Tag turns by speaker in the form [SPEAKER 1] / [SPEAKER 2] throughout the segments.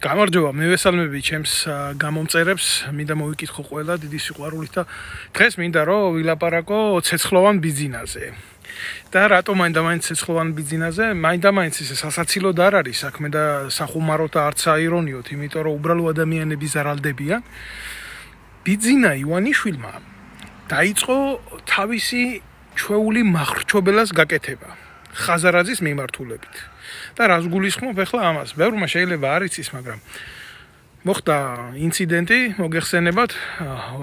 [SPEAKER 1] გამარჯობა, მივესალმები ჩემს გამომწერებს, მინდა მოვიკითხო ყველა დიდი სიყვარულით და დღეს მინდა რომ ვილაპარაკო ცეცხლოვან ბიძინაზე. და რატომ მაინდა-მაინც ცეცხლოვან ბიძინაზე? მაინდა-მაინც ეს სასაცილოდ არ არის საქმე და სახუმაროთ და არც აირონიოთ, იმიტომ რომ უბრალო ადამიანები ზარალდებიან. ბიძინა ივანიშვილმა დაიწყო თავისი ჩვეული მახრჩობელას გაკეთება ხაზარაძის მიმართულებით. და რას გულისხმობ ახლა ამას? ბევრმა შეიძლება არ იცის, მაგრამ მოხდა ინციდენტი, მოგეხსენებათ,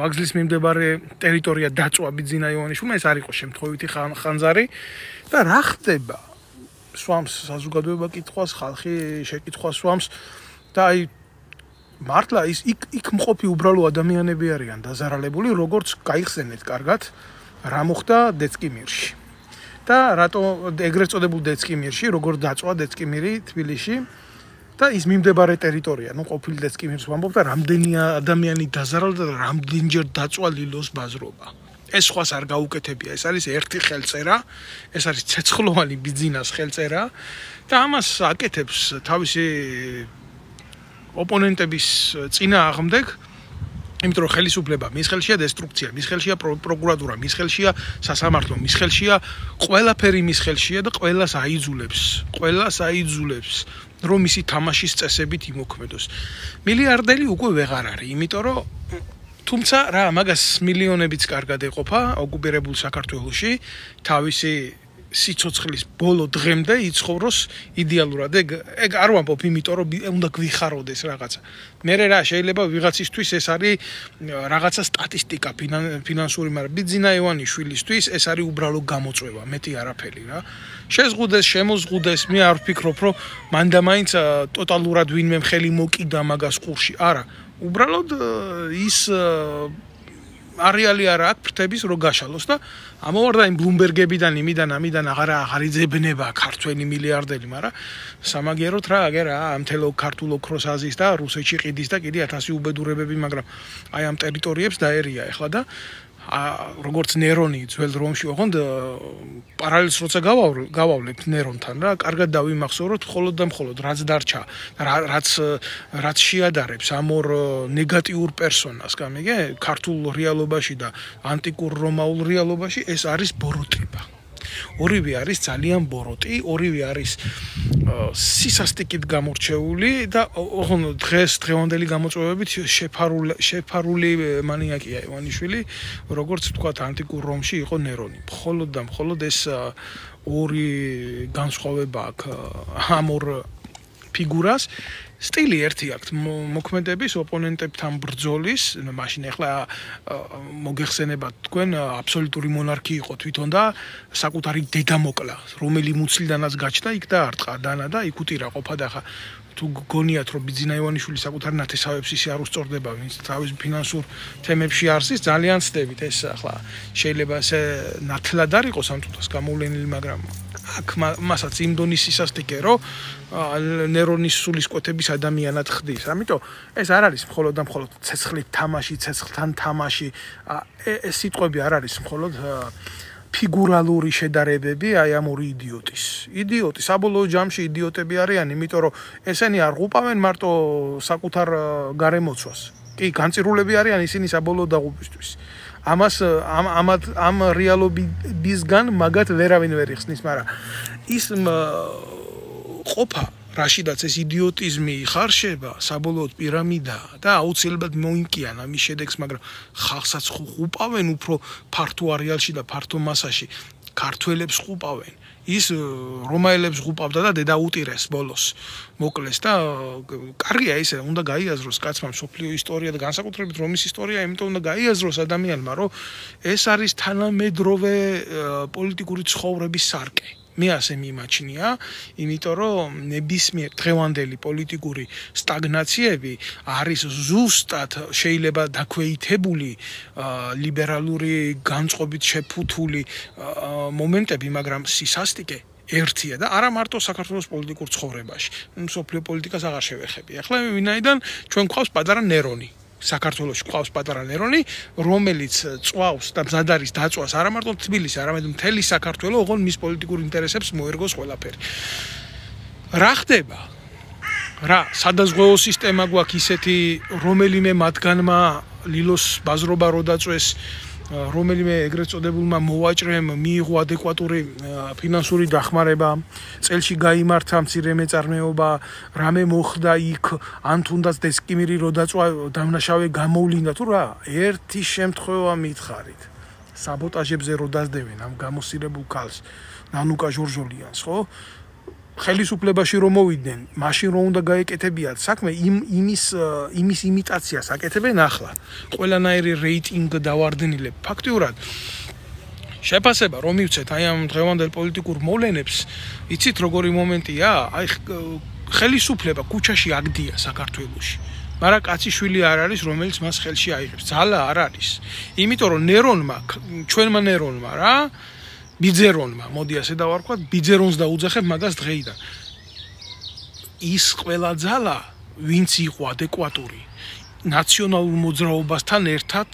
[SPEAKER 1] ვაგზლის მიმდებარე ტერიტორია დაწვა ბიძინა ივანიშვილმა, ეს არ იყო შემთხვევითი ხანძარი და რა ხდება? სვამს საზოგადოება კითხვას, ხალხი შეკითხვას სვამს და აი მართლა ის იქ მყოფი უბრალო ადამიანები არიან დაზარალებული, როგორც გაიხსენეთ კარგად, რა მოხდა დეცკიმირში. და რატო ეგრეთ წოდებულ დეცკიმირში, როგორ დაწვა დეცკიმირი თბილისში და ის მიმდებარე ტერიტორია, ყოფილი დეცკიმირს ვამბობ და რამდენი ადამიანი დაზარალდა და რამდენჯერ დაწვა ლილოს ბაზრობა. ეს სხვას არ გაუკეთებია, ეს არის ერთი ხელწერა, ეს არის ცეცხლოვანი ბიძინას ხელწერა და ამას აკეთებს თავისი ოპონენტების წინააღმდეგ, იმიტომ რომ ხელისუფლება, მის ხელშია დესტრუქცია, მის ხელშია პროკურატურა, მის ხელშია სასამართლო, მის ხელშია ყველაფერი მის ხელშია და ყველას აიძულებს, რომ მისი თამაშის წესებით იმოქმედოს. მილიარდელი უკვე ვეღარ არის, იმიტომ რომ თუმცა რა, მაგას მილიონებიც კარგად ეყოფა ოკუპირებულ საქართველოში, თავისი სიცოცხლის ბოლო დღემდე იცხოვროს იდეალურად. ეგ არ ვამბობ, იმიტომ რომ უნდა გვიხაროდეს რაღაცა. მე რა შეიძლება ვიღაცისთვის ეს არის რაღაცა სტატისტიკა ფინანსური, მაგრამ ბიძინა ივანიშვილისთვის ეს არის უბრალო გამოწვევა, მეტი არაფერი რა. შეზღუდეს, შემოზღუდეს, მე არ ვფიქრობ, რომ მანდ-მაინც ტოტალურად ვინმე ხელი მოკიდა მაგას ყურში. არა, უბრალოდ ის არეალი არა აქვს ფრთების რო გაშალოს და ამოვარდა იმ ბლუმბერგებიდან ამიდან აღარ იძებნება ქართველი მილიარდელი, მაგრამ სამაგიეროდ რა აგერა ამ თელო ქართულ ოქროს აზის და რუსეთში ყიდის და კიდე 1000 უბედურებები, მაგრამ აი ამ ტერიტორიებს დაერია ახლა და როგორც ნერონი ძველ რომში ოღონდ პარალელს როცა გავავლებთ ნერონთან რა, კარგად დავიმახსოვროთ მხოლოდ და მხოლოდ რაც დარჩა, რაც შეადარებს ამ ორ ნეგატიურ პერსონას, გამიგე, ქართულ რეალობაში და ანტიკურ რომაულ რეალობაში ეს არის ბოროტება. ორივე არის ძალიან ბოროტი, ორივე არის სისასტიკით გამორჩეული და ოღონდ დღევანდელი გამოწვევებით შეფარული მანიაკია ივანიშვილი, როგორც თქვათ ანტიკურ რომში იყო ნერონი. მხოლოდ და მხოლოდ ეს ორი განსხვავება აქვს ამ ორ ფიგურას. სტილი ერთი აქვს მოქმედების ოპონენტებთან ბრძოლის, მაშინ ახლა მოგეხსენებათ თქვენ აბსოლუტური მონარქი იყო თვითონ და საკუთარი დედა მოკლა, რომელი მუცლიდანაც გაჩნდა იქ და არტყა დანა და იქ უტირა ყოფა და ხა თუ გონიათ რომ ბიძინა ივანიშვილი საკუთარ ნათესავებს ისე არ უსწორდება, ვინც თავის ფინანსურ თემებში არსის, ძალიან ცდებით ეს ახლა შეიძლება ესე ნათლად არ იყოს ამ თუთას გამოვლენილი, მაგრამ აქ მასაც იმ დონის სისასტიკე რომ ნერონის სულისკვეთების ადამიანად ხდის. ამიტომ ეს არ არის მხოლოდ და მხოლოდ ცეცხლით თამაში, ცეცხლთან თამაში. ეს სიტყვები არ არის მხოლოდ ფიგურალური შედარებები აი ამ ორი იდიოტი საბოლოო ჯამში იდიოტები არიან, იმიტომ რომ ესენი არ ღუპავენ მარტო საკუთარ გარემოცვას. კი, განწირულები არიან ისინი საბოლოო დაღუპვისთვის. ამას ამ რეალობისგან მაგათ ვერავინ ვერ იხსნის, მაგრამ ის ყოფა რაშიდაც ეს იდიოტიზმი ხარშება, საბოლოოდ პირამიდა და აუცილებლად მოინკიან ამის შედეგს, მაგრამ ხალხსაც ხუპავენ უფრო ფართო არეალში და ფართო მასაში, ქართველებს ხუპავენ. ის რომაელებს ხუპავდა და დედა უტირეს ბოლოს მოკლეს და კარგია ისე, უნდა გაიაზროს კაცმა მსოფლიო ისტორია და განსაკუთრებით რომის ისტორია, იმიტომ უნდა გაიაზროს ადამიანმა, რომ ეს არის თანამედროვე პოლიტიკური ცხოვრების სარკე. მე ასე მიმაჩნია, იმიტომ რომ ნებისმიერ დღევანდელი პოლიტიკური სტაგნაციები არის ზუსტად შეიძლება დაქვეითებული ლიბერალური განწყობით შეფუთული მომენტები, მაგრამ სისასტიკე ერთია და არა მარტო საქართველოს პოლიტიკურ ცხოვრებაში. მსოფლიო პოლიტიკას აღარ შევეხები. ახლა ვინაიდან ჩვენ გვყავს პატარა ნერონი. საქართველოში ყავს პატარა ნერონი, რომელიც წვავს და მზად არის დაწვას არა მარტო თბილისს, არამედ მთელი საქართველო, ოღონდ მის პოლიტიკურ ინტერესებს მოერგოს ყველაფერი. რა ხდება? რა სადაზღვეო სისტემა გვაქვს ისეთი რომელიმე მათგანმა ლილოს ბაზრობა რო დაწვეს რომელიმე ეგრეთ წოდებულმა მოვაჭრემ მიიღო ადეკვატური ფინანსური დახმარება წელში გაიმართა მცირე მეწარმეობა რამე მოხდა იქ ან თუნდაც დესკიმირი რო დაწვა დამნაშავე გამოვლინდა თუ რა ერთი შემთხვევა მითხარით საბოტაჟებზე რო დაძდევენ ამ გამოსირებულ ქალს ნანუკა ჟორჟოლიანს ხო ხელისუფლებაში რომ მოვიდნენ, მაშინ რომ უნდა გაეკეთებიათ საქმე, იმის იმიტაციას აკეთებენ ახლა. ყველანაირი რეიტინგ დავარდნილებ. ფაქტიურად შეფასება რომ მივცეთ აი ამ დღევანდელ პოლიტიკურ მოვლენებს, იცით როგორი მომენტია? აი ხელისუფლება ქუჩაში აგდია საქართველოში. მაგრამ კაციშვილი არ არის, რომელიც მას ხელში აიღებს. ძალა არ არის. იმიტომ რომ ნერონმა, ჩვენმა ნერონმა რა ბიძერონმა, მოდი ასე დავარქვათ, ბიძერონს დაუძახებ მაგას დღეიდან. ის ყველა ძალა, ვინც იყო ადეკვატური, ნაციონალურ მოძრაობასთან ერთად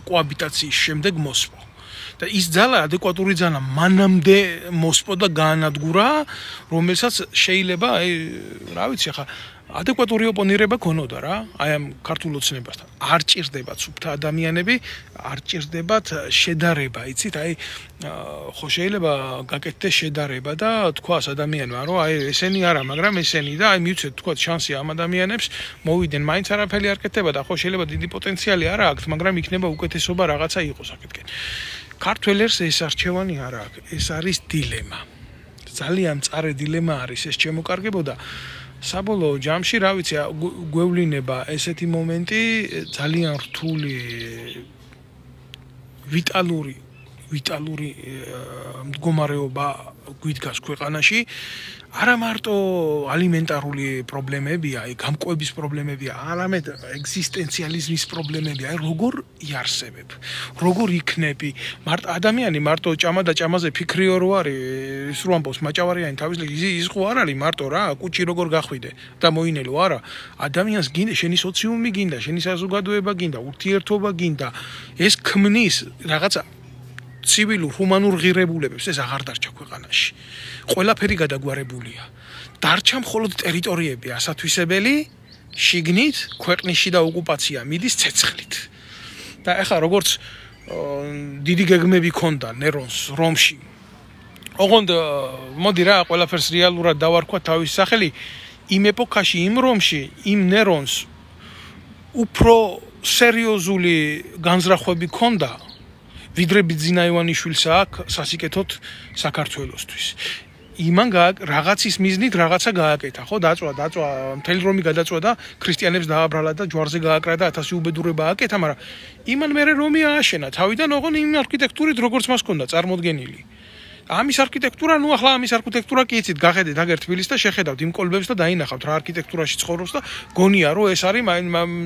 [SPEAKER 1] კოაბიტაციის შემდეგ მოსპო. და ის ძალა ადეკვატური ძალა მანამდე მოსპო და გაანადგურა, რომელსაც შეიძლება, აი, რა ვიცი, ხა ადეკვატური ოპონირება ქონოდა რა, აი ამ ქართულ ოცნებასთან. არ ჭირდებათ სუფთა ადამიანები, არ ჭირდებათ შედარება, იცით, აი ხო შეიძლება გაკეთდეს შედარება და თქვას ადამიანმა, რომ აი ესენი არა, მაგრამ ესენი და აი მივცეთ თქვა შანსი ამ ადამიანებს მოვიდნენ, მაინც არაფერი არ კეთდება და ხო შეიძლება დიდი პოტენციალი არა აქვს, მაგრამ იქნება უკეთესობა რაღაცა იყოს აქეთკენ. ქართველებს ეს არჩევანი არ აქვს, ეს არის დილემა. ძალიან მწარე დილემა არის ეს ჩემოკარგებოდა. საბოლოო ჯამში, რა ვიცი, გვევლინება ესეთი მომენტი, ძალიან რთული ვიტალური მდგომარეობა გვიდგას ქვეყანაში. არა მარტო ალიმენტარული პრობლემებია, აი გამკვების პრობლემებია, არამედ ეგზისტენციალიზმის პრობლემებია, აი როგორ იარსებებ, როგორ იქნები, მარტო ადამიანი მარტო ჭამა და ჭამაზე ფიქრიო რო არის, ის რო ამბობს მაჭავარიანი თავის ის ხო არ არის მარტო რა, კუჭი როგორ გახვიდე და მოინელო, არა, ადამიანს გინდა, შენი სოციუმი გინდა, შენი საზოგადოება გინდა, ურთიერთობა გინდა, ეს ქმნის რაღაცა ცივილურ ჰუმანურ ღირებულებებს ეს აღარ დარჩა ქვეყანაში. ყველაფერი გადაგვარებულია. დარჩა მხოლოდ ტერიტორიები ასათვისებელი, შიგნით, ქვეყნიში და ოკუპაცია მიდის ცეცხლით. და ეხლა როგორც დიდი გეგმები ქონდა ნერონს რომში. ოღონდ მოდი რა, ყველაფერს რეალურად დავარქვა თავის სახელი, იმ ეპოქაში, იმ რომში, იმ ნერონს უფრო სერიოზული განზრახვები ქონდა ვიდრე ბიძინა ივანიშვილს აქვს სასიკეთოდ საქართველოსთვის. იმან რაღაცის მიზნით რაღაცა გააკეთა, ხო, დაწვა, მთელი რომი გადაწვა და ქრისტიანებს დააბრალა და ჯვარზე გააკრა და 1000 უბედურება აკეთა, მაგრამ იმან მერე რომი ააშენა, თავიდან ოღონდ იმ არქიტექტურით როგორც მას ჰქონდა წარმოდგენილი. ამის არქიტექტურა, ნუ ახლა ამის არქიტექტურა კი იცით, გახედეთ აგერ თბილისს და შეხედავთ იმ კოლბებს და დაინახავთ რა არქიტექტურაში ცხოვრობს და გონია რომ ეს არის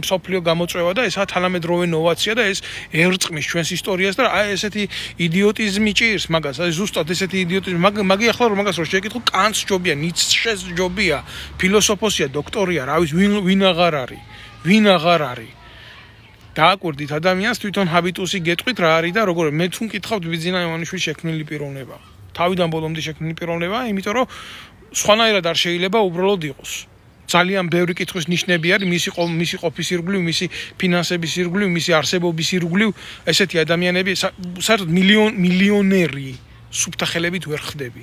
[SPEAKER 1] სოფლიო გამოწვევა და ესაა თანამედროვე ნოვაცია და ეს ერწყმის ჩვენს ისტორიას და აი ესეთი იდიოტიზმი ჭირს მაგას, აი ზუსტად ესეთი იდიოტიზმი, მაგი ახლა რომ მაგას რო შეკითხო, კანტს ჯობია, ნიცშეს ჯობია, ფილოსოფოსია, დოქტორია, რა ვიცი, ვინ აღარ არის. დააკვირდით ადამიანს თვითონ ჰაბიტუსი გეტყვით რა არის და როგორ მე თუ მკითხავთ ბიძინა ივანიშვილის შექმნილი პიროვნება. თავიდან ბოლომდე შექმნილი პიროვნება, იმიტომ რომ სხვანაირად არ შეიძლება უბრალოდ იყოს. ძალიან ბევრი კითხვის ნიშნები არის მისი ყოფის ირგვლივ, მისი ფინანსების ირგვლივ, მისი არსებობის ირგვლივ, ესეთი ადამიანები საერთოდ მილიონერი სუფთა ხელებით ვერ ხდები.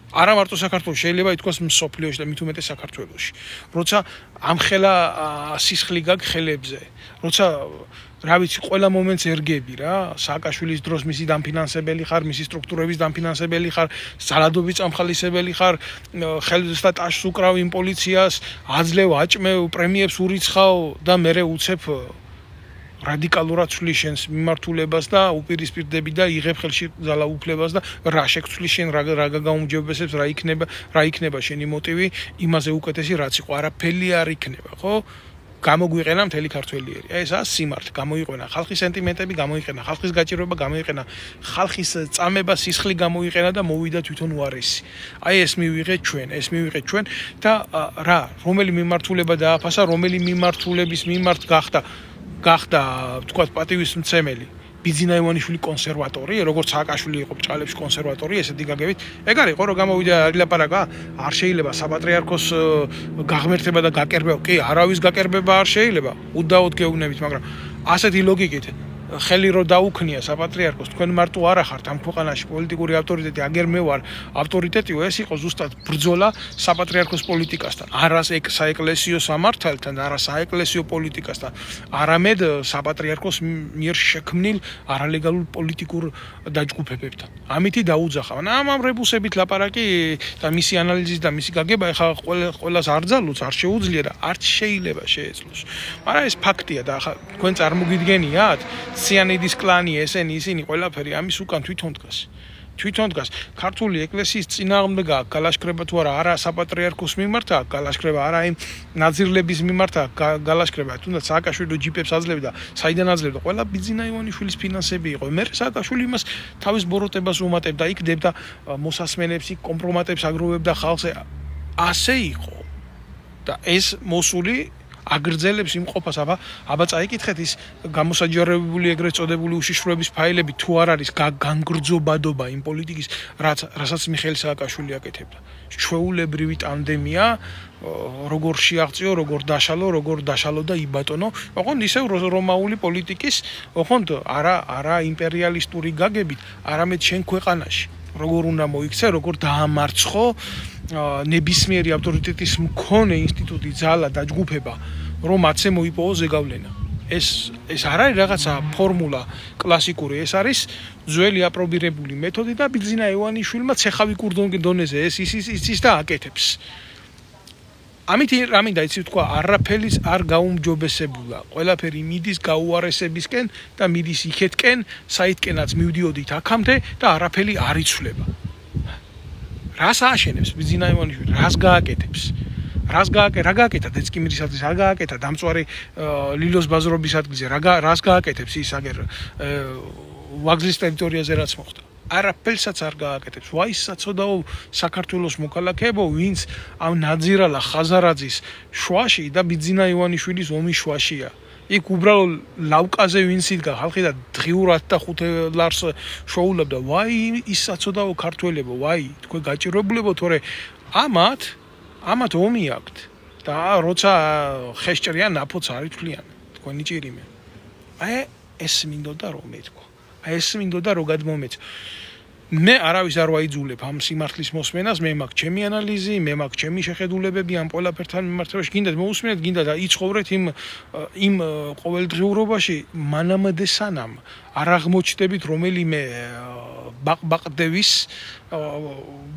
[SPEAKER 1] არა მარტო საქართველოს, შეიძლება ითქვას მსოფლიოში და მით უმეტეს საქართველოში. როცა ამხელა სისხლი გაქვს ხელებზე, როცა რა ვიცი, ყველა მომენტს ერგები რა, სააკაშვილის დროს მისი დამფინანსებელი ხარ, მისი სტრუქტურების დამფინანსებელი ხარ, სალადობის წამხალისებელი ხარ, ხელს და ტაშს უკრავ იმ პოლიციას, აძლევ, აჭმევ, პრემიებს ურიცხავ და მერე უცებ რადიკალურად ცვლის შენს მიმართულებას და უპირისპირდები და იღებ ხელში ძალაუფლებას და რა შეგცვლის შენ რა გაგაუმჯობესებს, რა იქნება შენი მოტივი, იმაზე უკეთესი რაც იყო, არაფერი არ იქნება, ხო? გამოგვიყენა მთელი ქართველიერი. ესაა სიმართლე, გამოიყენა ხალხის სენტიმენტები, გამოიყენა ხალხის გაჭირვება, გამოიყენა ხალხის წამება, სისხლი გამოიყენა და მოვიდა თვითონ უარესი. აი ეს მივიღეთ ჩვენ და რა, რომელი მიმართულება დააფასა, რომელი მიმართულების მიმართ გახდა თქვათ პატივისმცემელი. ბიძინა ივანიშვილი კონსერვატორი, როგორც სააკაშვილი იყო ბჭალების კონსერვატორი, ესეთი გაგებით. ეგ არ იყო, რომ გამოვიდა ილაპარაკა, არ შეიძლება საპატრიარქოს გაღმერთება და გაკერბება. კი, არავის გაკერბება არ შეიძლება. უდაოდ გეუბნებით, მაგრამ ასეთი ლოგიკით ხელი რო დაუქნია საპატრიარქოს, თქვენ მარტო არ ახართ ამ ქვეყანაში პოლიტიკური ავტორიტეტი, აგერ მე ვარ ავტორიტეტიო, ეს იყო ზუსტად ბრძოლა საპატრიარქოს პოლიტიკასთან, არა საეკლესიო სამართალთან, არა საეკლესიო პოლიტიკასთან, არამედ საპატრიარქოს მიერ შექმნილ არალეგალურ პოლიტიკურ დაჯგუფებებთან. ამითი დაუძახა. ამ რებუსებით ლაპარაკი და მისი ანალიზის და მისი გაგება ეხლა ყველას არ ძალუց, არ შეუძლია და არც შეიძლება შეეძლოს. მაგრამ ეს ფაქტია და ახლა თქვენ წარმოგიდგენიათ სიანიდის კლანი ესენი ისინი ყველაფერი ამის უკან თვითონ დგას. ქართული ეკლესიის წინააღმდეგ აქვს გალაშქრება თუ არა საპატრიარქოს მიმართ აქვს გალაშქრება, არა იმ ნაძირლების მიმართ აქვს გალაშქრება, თუნდაც სააკაშვილი ჯიპებს აძლევდა, საიდან აძლევდა, ყველა ბიძინა ივანიშვილის ფინანსები იყო. მე სააკაშვილი იმას თავის ბოროტებას უმატებდა, იქ დებდა მოსასმენებს, იქ კომპრომატებს აგროვებდა ხალხს, ასე იყო. და ეს მოსული აგრძელებს იმყოფას, აბა წაიკითხეთ ის გამოსაჯარებული ეგრეთ წოდებული უშიშროების ფაილები თუ არ არის განგრძობადობა იმ პოლიტიკის, რასაც მიხეილ სააკაშვილი აკეთებდა. ჩვეულებრივი ტანდემია, როგორ შეაღწიო, როგორ დაშალო და იბატონო, ოღონდ ისევ რომაული პოლიტიკის, ოღონდ არა იმპერიალისტური გაგებით, არამედ შენ ქვეყანაში. როგორ უნდა მოიქცე, როგორ დაამარცხო ნებისმიერი ავტორიტეტის მქონე ინსტიტუტი, ძალა და ჯგუფება, რომ მათზე მოიპოვო ზეგავლენა. ეს არ არის რაღაცა ფორმულა კლასიკური, ეს არის ძველი აპრობირებული მეთოდი და ბიძინა ივანიშვილმა ცეხავი კურდონზე ეს იცის და აკეთებს. ამით რამინდა იცი თქვა, არაფერი არ გაუმჯობესებულა. ყველაფერი მიდის გაუარესებისკენ და მიდის იქეთკენ, საითკენაც მივდიოდით აქამდე და არაფერი არ იცვლება. რას ააშენებს ბიძინა ივანიშვილი, რას გააკეთებს? რა გააკეთა დეცკიმირისათვის, რა გააკეთა დამწვარი ლილოს ბაზრობის ადგილზე, რას გააკეთებს ის აგერ ვაგზლის ტერიტორიაზე რაც მოხდა? არაფერსაც არ გააკეთებს. ვაი საწოდაო საქართველოს მოქალაქეებო, ვინც ამ ნაძირალა ხაზარაძის შუაში და ბიძინა ივანიშვილის ომის შუაშია. იქ უბრალოდ ლავკაზე ვინც იდგა ხალხი და დღიურად და ხუთელარს შოულებდა. ვაი ის საწოდაო ქართველებო, ვაი თქვენ გაჭირვებულებო, თორე ამათ ომი აქვთ და როცა ხეშჭრიან ნაფოც არ ითვლიან თქვენი ჭირიმე. ეს მინდოდა რომ მეთქვა. ეს მინდოდა რომ გადმომეც. მე არავის არ ვაიძულებ ამ სიმართლის მოსმენას, მე მაქვს ჩემი ანალიზი, მე მაქვს ჩემი შეხედულებები ამ ყველაფერთან მიმართებაში. გინდათ მოусმინეთ, გინდა და იცხოვრეთ იმ ყოველდღიურობაში, მანამდე სანამ არ აღმოჩნდებით რომელიმე ბაყდევის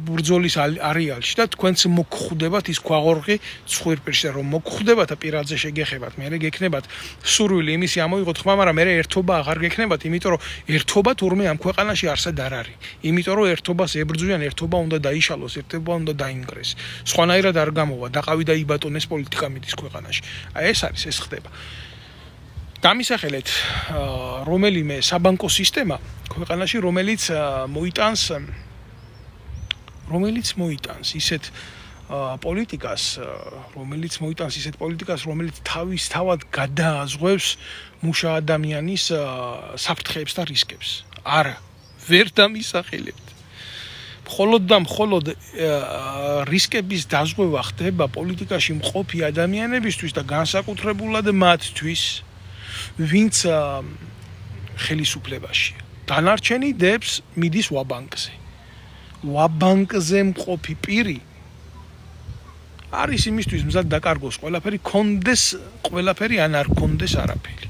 [SPEAKER 1] ბურძოლის არეალში და თქვენც მოგხვდებათ ის ქვაღორღი ცხვირპირში, რომ მოგხვდებათ და პირადზე შეგეხებათ, მე გექნებათ სურვილი იმისი ამოიღოთ ხმა, მაგრამ მე ერთობა აღარ გექნებათ, იმიტომ რომ ერთობა თურმე ამ ქვეყანაში არსად არ არის. იმიტომ რომ ერთობას ებრძვიან, ერთობა უნდა დაიშალოს, ერთობა უნდა დაინგრეს. სხვანაირად არ გამოვა, დაყავი და იბატონეს პოლიტიკა მიდის ქვეყანაში. ეს არის, ეს ხდება. გამისახელეთ რომელიმე საბანკო სისტემა ქვეყანაში, რომელიც მოიტანს ისეთ პოლიტიკას, რომელიც თავისთავად გადააზღვევს მუშა ადამიანის საფრთხეებს და რისკებს. არა, ვერ დამისახელებთ. მხოლოდ რისკების დაზღვევა ხდება პოლიტიკაში მყოფი ადამიანებისთვის და განსაკუთრებულად მათთვის, ვინც ხელისუფლებაშია. დანარჩენი დებს მიდის ვაბანკზე. ვაბანკზე მყოფი პირი არის იმისთვის მზად დაკარგოს ყველაფერი, კონდეს ყველაფერი ან არ კონდეს არაფერი.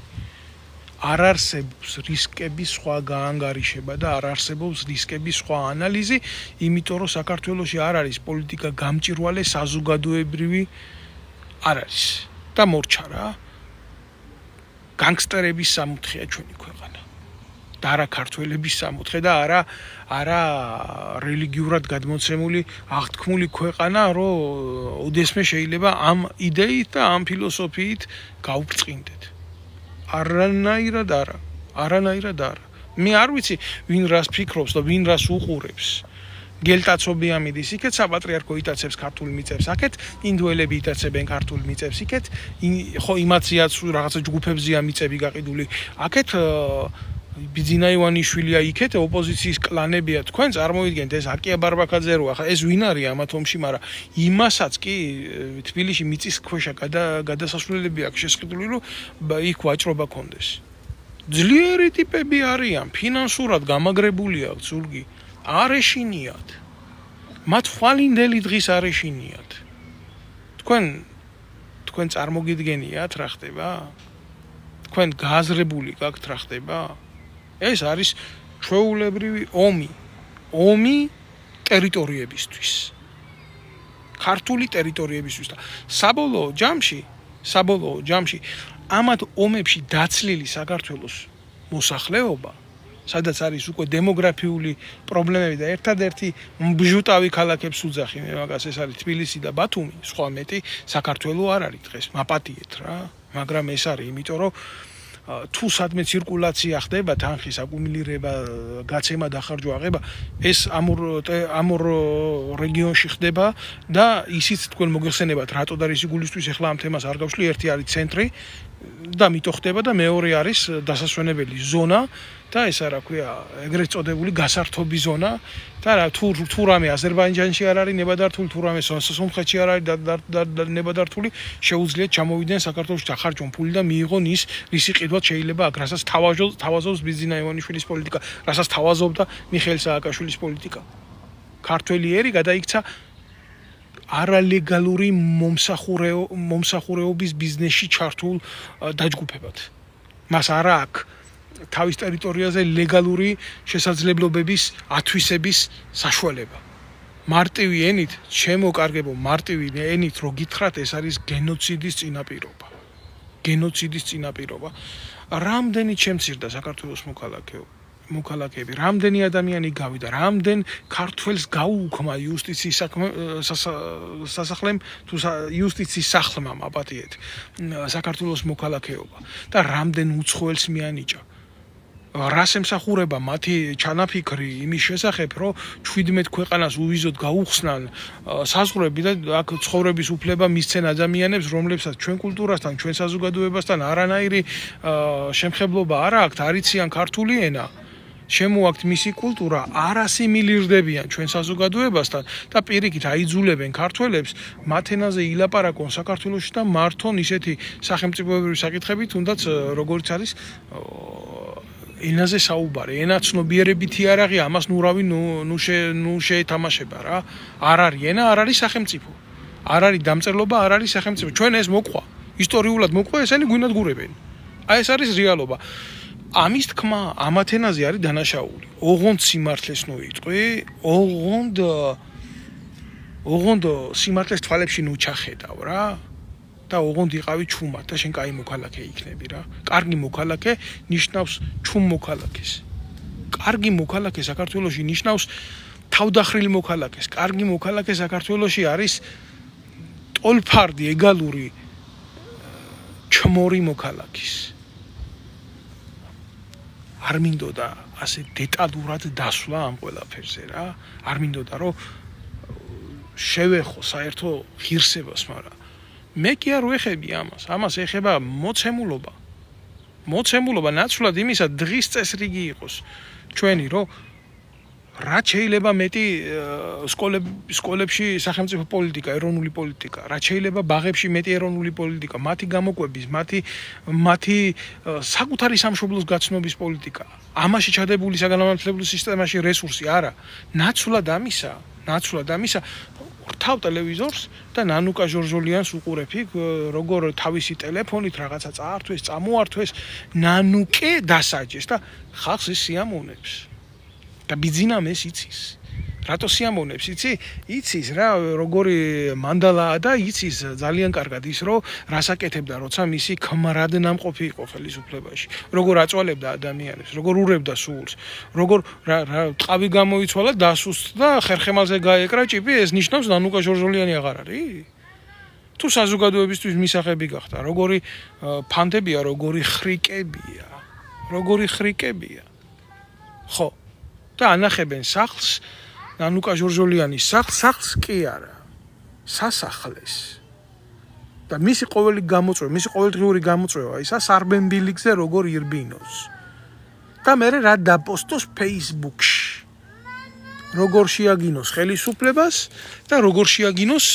[SPEAKER 1] არ არსებობს რისკების სხვა გაანგარიშება და არ არსებობს რისკების სხვა ანალიზი, იმიტომ რომ საქართველოში არ არის პოლიტიკა გამჭირვალე, საზოგადოებრივი არ არის და მორჩა რა. განგსტერების სამოთხეა ჩვენი ქვეყანა. და არა ქართველების სამოთხე და არა რელიგიურად გადმოცემული აღთქმული ქვეყანა, რომ უდესმე შეიძლება ამ იდეით და ამ ფილოსოფიით გავბრწყინდეთ. არანაირად არა. მე არ ვიცი ვინ რას ფიქრობს და ვინ რას უყურებს. გელტაცობი ამიდის იქეთ, საპატრიარქო იტაცებს ქართულ მიწებს აქეთ, ინდოელები იტაცებენ ქართულ მიწებს იქეთ, ხო იმაციაც რაღაცა ჯგუფებზეა მიწები გაყიდული აქეთ, ბიძინა ივანიშვილია იქეთ ოპოზიციის კლანებია თქვენ წარმოიდგენთ ეს აკია ბარბაკაძე რო ახლა ეს ვინ არის ამათ ომში მაგრამ იმასაც კი თბილისში მიწის ქვეშა გადასასვლელები აქვს შესყიდული რომ იქ ვაჭრობა კონდეს ძლიერი ტიპები არიან ფინანსურად გამაგრებული აქვს ზურგი არ ეშინიათ მათ ხვალინდელი დღის არ ეშინიათ თქვენ წარმოგიდგენიათ რა ხდება თქვენ გააზრებული გაქვთ რა ხდება ეს არის ჩვეულებრივი ომი ტერიტორიებისთვის ქართული ტერიტორიებისთვის და საბოლოო ჯამში ამათ ომებში დაცლილი საქართველოს მოსახლეობა სადაც არის უკვე დემოგრაფიული პრობლემები და ერთადერთი მბჟუტავი ქალაქებს უძახი მე მაგას ეს არის თბილისი და ბათუმი სხვა მეტი საქართველოს არ არის დღეს მაპატიეთ რა მაგრამ ეს არის იმიტომ რომ თუ სადმე ცირკულაცია ხდება თანხის აკუმულირება გაცემა დახარჯვა აღება ეს ამორ რეგიონში ხდება და ისიც თქვენ მოგეხსენებათ რატო და რისი გულისთვის ახლა ამ თემას არ გავშლი ერთი არის ცენტრი და მითო ხდება და მეორე არის დასასვენებელი ზონა და ეს რა ქვია ეგრეთ წოდებული გასართობი ზონა და რა თუ რამე აზერბაიჯანში არ არის ნებადართული თუ რამე სომხეთში არ არის ნებადართული შეუძლიათ ჩამოვიდნენ საქართველოში დახარჯონ ფული და მიიღონ ის რისი ყიდვად შეიძლება აქ რასაც თავაზობს ბიძინა ივანიშვილის პოლიტიკა რასაც თავაზობდა მიხეილ სააკაშვილის პოლიტიკა ქართველი ერი გადაიქცა არალეგალური მომსახურეობის ბიზნესში ჩართულ დაჯგუფებად მას არა აქვს თავის ტერიტორიაზე ლეგალური შესაძლებლობების ათვისების საშუალება. მარტივი ენით, ჩემო კარგებო, მარტივი ენით რო გითხრათ, ეს არის გენოციდის წინაპირობა. გენოციდის წინაპირობა. რამდენი შემცირდა საქართველოს მოქალაქეები, რამდენი ადამიანი გავიდა, რამდენ ქართველს გაუუქმა იუსტიციის სასახლემ თუ იუსტიციის სახლმა აპატიეთ საქართველოს მოქალაქეობა და რამდენ უცხოელს მიანიჭა. რას ემსახურება მათი ჩანაფიქრი იმის შესახებ, რომ 17 ქვეყანას უვიზოდ გაუხსნან საზღვრები და აქ ცხოვრების უფლება მისცენ ადამიანებს, რომლებსაც ჩვენ კულტურასთან, ჩვენ საზოგადოებასთან არანაირი შემხებლობა არ აქვთ, არიციან ქართული ენა. შემოაქვთ მისი კულტურა, არ ასიმილირდებიან ჩვენ საზოგადოებასთან და პირიქით აიძულებენ ქართველებს მათ ენაზე ილაპარაკონ საქართველოში და მართონ ისეთი სახელმწიფოებრივი საკითხები, თუნდაც როგორც არის ენაზე საუბარი, ენა ცნობიერებითი არ არის, ამას ნურავი ნუ შეეთამაშება რა. არ არის ენა, არ არის სახელმწიფო. არ არის დამწერლობა, არ არის სახელმწიფო. ჩვენ ეს მოყვა, ისტორიულად მოყვა, ესენი გვინადგურებენ. აი ეს არის რეალობა. ამის თქმა ამათ ენაზე არის დანაშაული. ოღონდ სიმართლეს ნუ იტყვი, ოღონდ სიმართლეს თვალებში ნუ ჩახედავ რა. და ოღონდ იყავი ჩუმად და შენ კაი მოქალაქე იქნები რა. კარგი მოქალაქე ნიშნავს ჩუმ მოქალაქეს. კარგი მოქალაქე საქართველოში ნიშნავს თავდახრილი მოქალაქეს. კარგი მოქალაქე საქართველოში არის ტოლფარდი ეგალური ჩმორი მოქალაქის. არ მინდოდა ასე დეტალურად დასვლა ამ ყველაფერზე რა. არ მინდოდა რომ შევეხო საერთო ღირსებას, მაგრამ მე კი არ ვეხები ამას. ამას ეხება მოცემულობა. მოცემულობა ნაცვლად იმისა დღის წესრიგი იყოს ჩვენი, რომ რაც შეიძლება მეტი სკოლებში სახელმწიფო პოლიტიკა, ეროვნული პოლიტიკა, რაც შეიძლება ბაღებში მეტი ეროვნული პოლიტიკა, მათი გამოკვების, მათი საკუთარი სამშობლოს გაცნობის პოლიტიკა. ამაში ჩადებული საგანმანათლებლო სისტემაში რესურსი არა. ნაცვლად ამისა ვრთავ ტელევიზორს და ნანუკა ჟორჟოლიანს უყურებ იქ როგორ თავისი ტელეფონით რაღაცა წაართვეს, წამოართვეს, ნანუკე დასაჯეს და ხალხს ის სიამოვნებს. და ბიძინამ ეს იცის. რატო სიამოვნებს იცის რა როგორი მანდალაა და იცის ძალიან კარგად ის რომ რასაკეთებდა როცა მისი ქმრად ნამყოფი იყო ხელისუფლებაში. როგორ აწვალებდა ადამიანებს, როგორ ურევდა სულს, როგორ ტყავი გამოიცვალა დასუსტ და ხერხემალზე გაეკრა ჭიპი, ეს ნიშნავს ნანუკა ჟორჟოლიანი აღარ არის? თუ საზოგადოებისთვის მისაღები გახდა, როგორი ფანდებია, როგორი ხრიკებია. ხო. და ანახებენ სახლს ნანუკა ჟორჟოლიანის სახლს კი არა სასახლეს და მისი ყოველდღიური გამოწვევა ისა სარბენ ბილიკზე როგორ ირბინოს და მე რა დაპოსტოს Facebook-ში. როგორ შეაგინოს ხელისუფლებას და როგორ შეაგინოს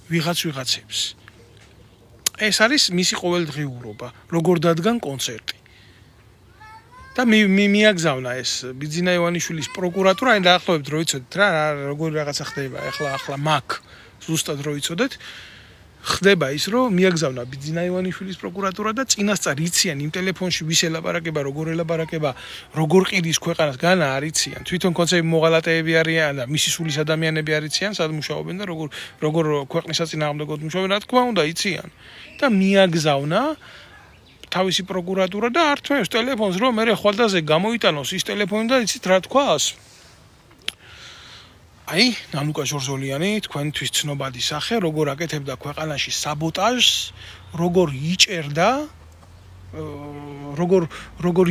[SPEAKER 1] ვიღაცებს. ეს არის მისი ყოველდღიურობა, როგორ დადგან კონცერტი. და მიაგზავნა ეს ბიძინა ივანიშვილის პროკურატურა, აი დაახლოებით რო იცოდეთ რა როგორ რაღაცა ხდება, ახლა მაგ ზუსტად რო იცოდეთ, ხდება ის რომ მიაგზავნა ბიძინა ივანიშვილის პროკურატურა და წინასწარ იციან იმ ტელეფონში ვის ელაპარაკება, როგორ ელაპარაკება, როგორ ყიდის ქვეყანას, განა არ იციან. თვითონ კონცერტი მოღალატეები არიან და მისი სულის ადამიანები არიციან, სად მუშაობენ და როგორ ქვეყნის საწინააღმდეგოდ მუშაობენ, რა თქმა უნდა იციან. და მიაგზავნა თავისი პროკურატურა და ართმევს ტელეფონს რომ მე ხვალდაზე გამოიტანოს ის ტელეფონი და იცით რა თქვას? აი, ნანუკა ჟორჟოლიანი თქვენთვის ცნობადი სახე, როგორ აკეთებდა ქვეყანაში საბოტაჟს, როგორ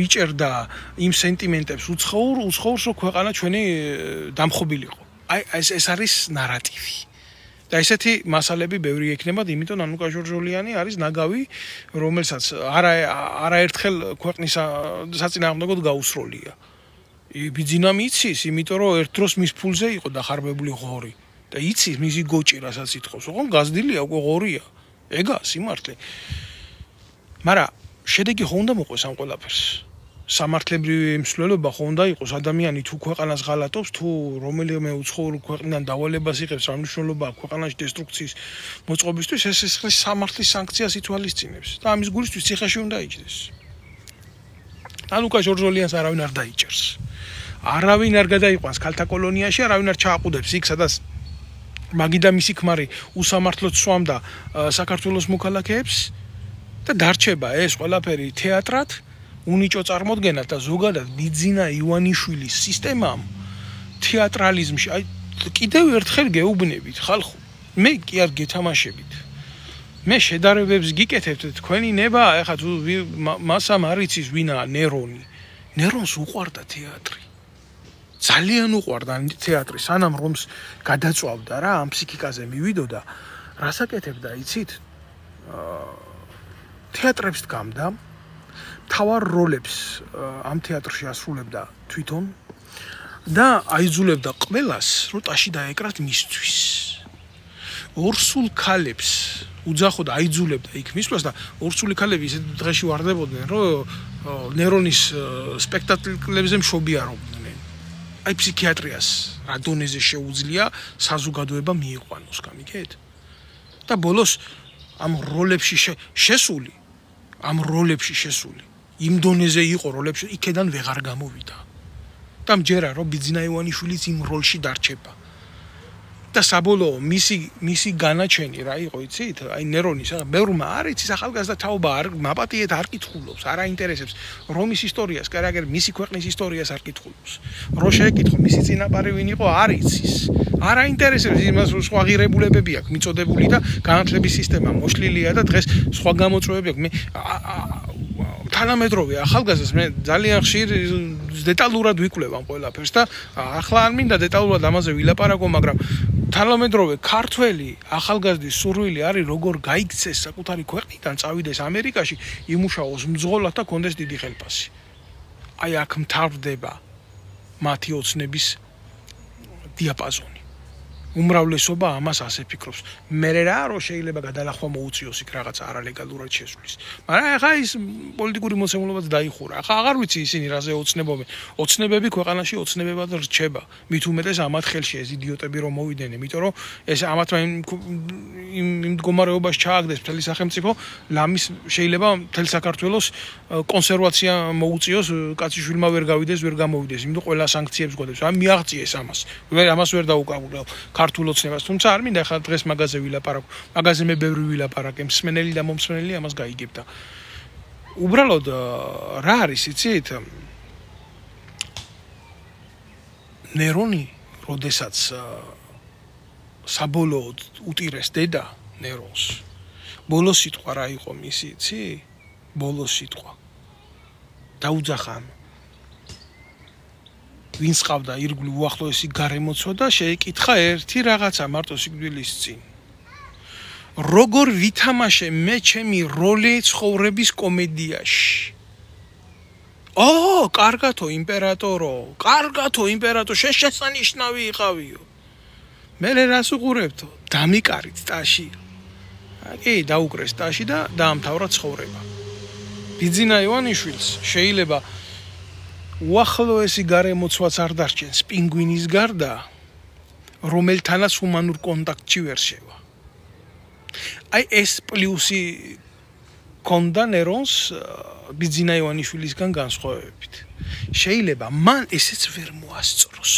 [SPEAKER 1] იჭერდა იმ სენტიმენტებს უცხოურს, რომ ქვეყანა ჩვენი დამხობილიყო. აი, ეს არის ნარატივი. და ესეთი მასალები ბევრი ექნებათ, იმიტომ ნანუკა ჟორჟოლიანი არის ნაგავი, რომელსაც არაერთხელ ქვეყნის საწინააღმდეგოდ გაუსროლია. ბიძინა მიცის, იმიტომ რომ ერთ დროს მის ფულზე იყო დახარბებული ღორი და იცის მისი გოჭი რასაც ითხოვს, ოღონ გაზდილია უკვე ღორია. ეგა სიმართლე. მაგრამ შედეგი ხო უნდა მოყვეს ამ ყველაფერს. სამართლებრივი მსვლელობა ხო უნდა იყოს, ადამიანი თუ ქვეყანას ღალატობს, თუ რომელიმე უცხოურ ქვეყნიდან დავალებას იღებს, რა მნიშვნელობა აქვს ქვეყანაში დესტრუქციის მოწყობისთვის, ეს სამართლის სანქციას ითვალისწინებს და ამის გულისთვის ციხეში უნდა იჯდეს. ნანუკა ჟორჟოლიანს არავინ არ დაიჭერს. არავინ არ გადაიყვანს ქალთა კოლონიაში, არავინ არ ჩააყუდებს იქ, სადაც მაგი და მისი ქმარი უსამართლოდ სვამდა საქართველოს მოქალაქეებს და დარჩება ეს ყველაფერი თეატრად, უნიჭო წარმოდგენად და ზოგადად ბიძინა ივანიშვილის სისტემამ თეატრალიზმში, აი კიდევ ერთხელ გეუბნებით ხალხო, მე კი არ გეთამაშებით. მე შედარებებს გიკეთებთ თქვენი ნება, ეხლა თუ მასამ არ იცის ვინაა ნერონი. ნერონს უყვარდა თეატრი. ძალიან უყვარდა თეატრი, სანამ რომს გადაწვავდა რა, ამ ფსიქიკაზე მივიდოდა, რას აკეთებდა, იცით? თეატრებს დგამდა, თავარ როლებს ამ თეატრში ასრულებდა თვითონ და აიძულებდა ყველას, რომ ტაში დაეკრათ მისთვის. ორსულ ქალებს უძახოდა, აიძულებდა იქ მისვლას და ორსული ქალები ისეთ დღეში ვარდებოდნენ, რომ ნერონის სპექტაკლებზე მშობიარობდნენ. აი ფსიქიატრიას რა დონეზე შეუძლია საზოგადოება მიიყვანოს, გამიგეთ? და ბოლოს ამ როლებში შესული იმ დონეზე იყო როლებში, იქედან ვეღარ გამოვიდა. და მჯერა რომ ბიძინა ივანიშვილიც იმ როლში დარჩება. და საბოლოო მისი განაჩენი რა იყო, იცით? აი ნერონის, ბევრმა არ იცის ახალგაზრდა თაობა არ მაპატიეთ არ კითხულობს, არ აინტერესებს რომის ისტორიას, კარაგერ მისი ქვეყნის ისტორიას არ კითხულობს. რო შეეკითხო მისი წინაპარი ვინ იყო, არ იცის. არ აინტერესებს, იმას სხვა ღირებულებები აქვს მიწოდებული და განათლების სისტემა მოშლილია და დღეს სხვა გამოწვევები აქვს. მე თანამედროვე ახალგაზრდას მე ძალიან ხშირ დეტალურად ვიკვლევ ამ ყველაფერს და ახლა არ მინდა დეტალურად ამაზე ვილაპარაკო, მაგრამ თანამედროვე ქართველი ახალგაზრდის სურვილი არის როგორ გაიქცეს საკუთარი ქვეყნიდან, წავიდეს ამერიკაში, იმუშაოს მძღოლად და კონდეს დიდი ხელფასი. აი აქ მთავრდება მათი ოცნების დიაპაზონი. უმრავლესობა ამას ასე ფიქრობს. მე რა რომ შეიძლება გადალახვა მოუწიოს იქ რაღაცა არალეგალურად შესulis. მაგრამ ახლა ის პოლიტიკური მოცემულობაც დაიხურა. ახლა აღარ ვიცი ისინი რაზე ოცნებობენ. ოცნებები ქვეყანაში ოცნებებად რჩება. მით უმეტეს ამათ ხელში ეს იდიოტები რომ მოვიდნენ, იმიტომ რომ ეს ამათმა იმ მდგომარეობას ჩააგდეს მთელი სახელმწიფო, ლამის შეიძლება მთელ საქართველოს კონსერვაცია მოუწიოს, კაციშვილმა ვერ გავიდეს, ვერ გამოვიდეს, იმიტომ ყველა სანქციებს გვადებს. ამ მიაღწიეს ამას. ამას ვერ დაუკავებელ. ქართულ ოცნებას, თუმცა არ მინდა ხა დღეს მაგაზე ვილაპარაკო. მაგაზე მე ბევრი ვილაპარაკე, მსმენელი და მომსმენელი ამას გაიგებდა. უბრალოდ რა არის, იცით? ნერონი, როდესაც საბოლოოდ უტირეს დედა ნერონს. ბოლო სიტყვა რა იყო მისი, იცი? ბოლო სიტყვა. დაუძახა ვინც ყავდა ირგვლივ უახლოესი გარემოცვა და შეეკითხა ერთი რაღაცა მარტო სიკვდილის წინ. როგორ ვითამაშე მე ჩემი როლი ცხოვრების კომედიაში? კარგათო იმპერატორო, შესანიშნავი იყავიო. მე რას უყურებთო? დამიკარით ტაში. კი, დაუკრეს ტაში და დაამთავრა ცხოვრება. ბიძინა ივანიშვილს შეიძლება უახლოესი გარემოცვაც არ დარჩენს პინგვინის გარდა, რომელთანაც ჰუმანურ კონტაქტში ვერ შევა. აი ეს პლუსი კონდა ნერონს ბიძინა ივანიშვილისგან განსხვავებით. შეიძლება მან ესეც ვერ მოასწროს.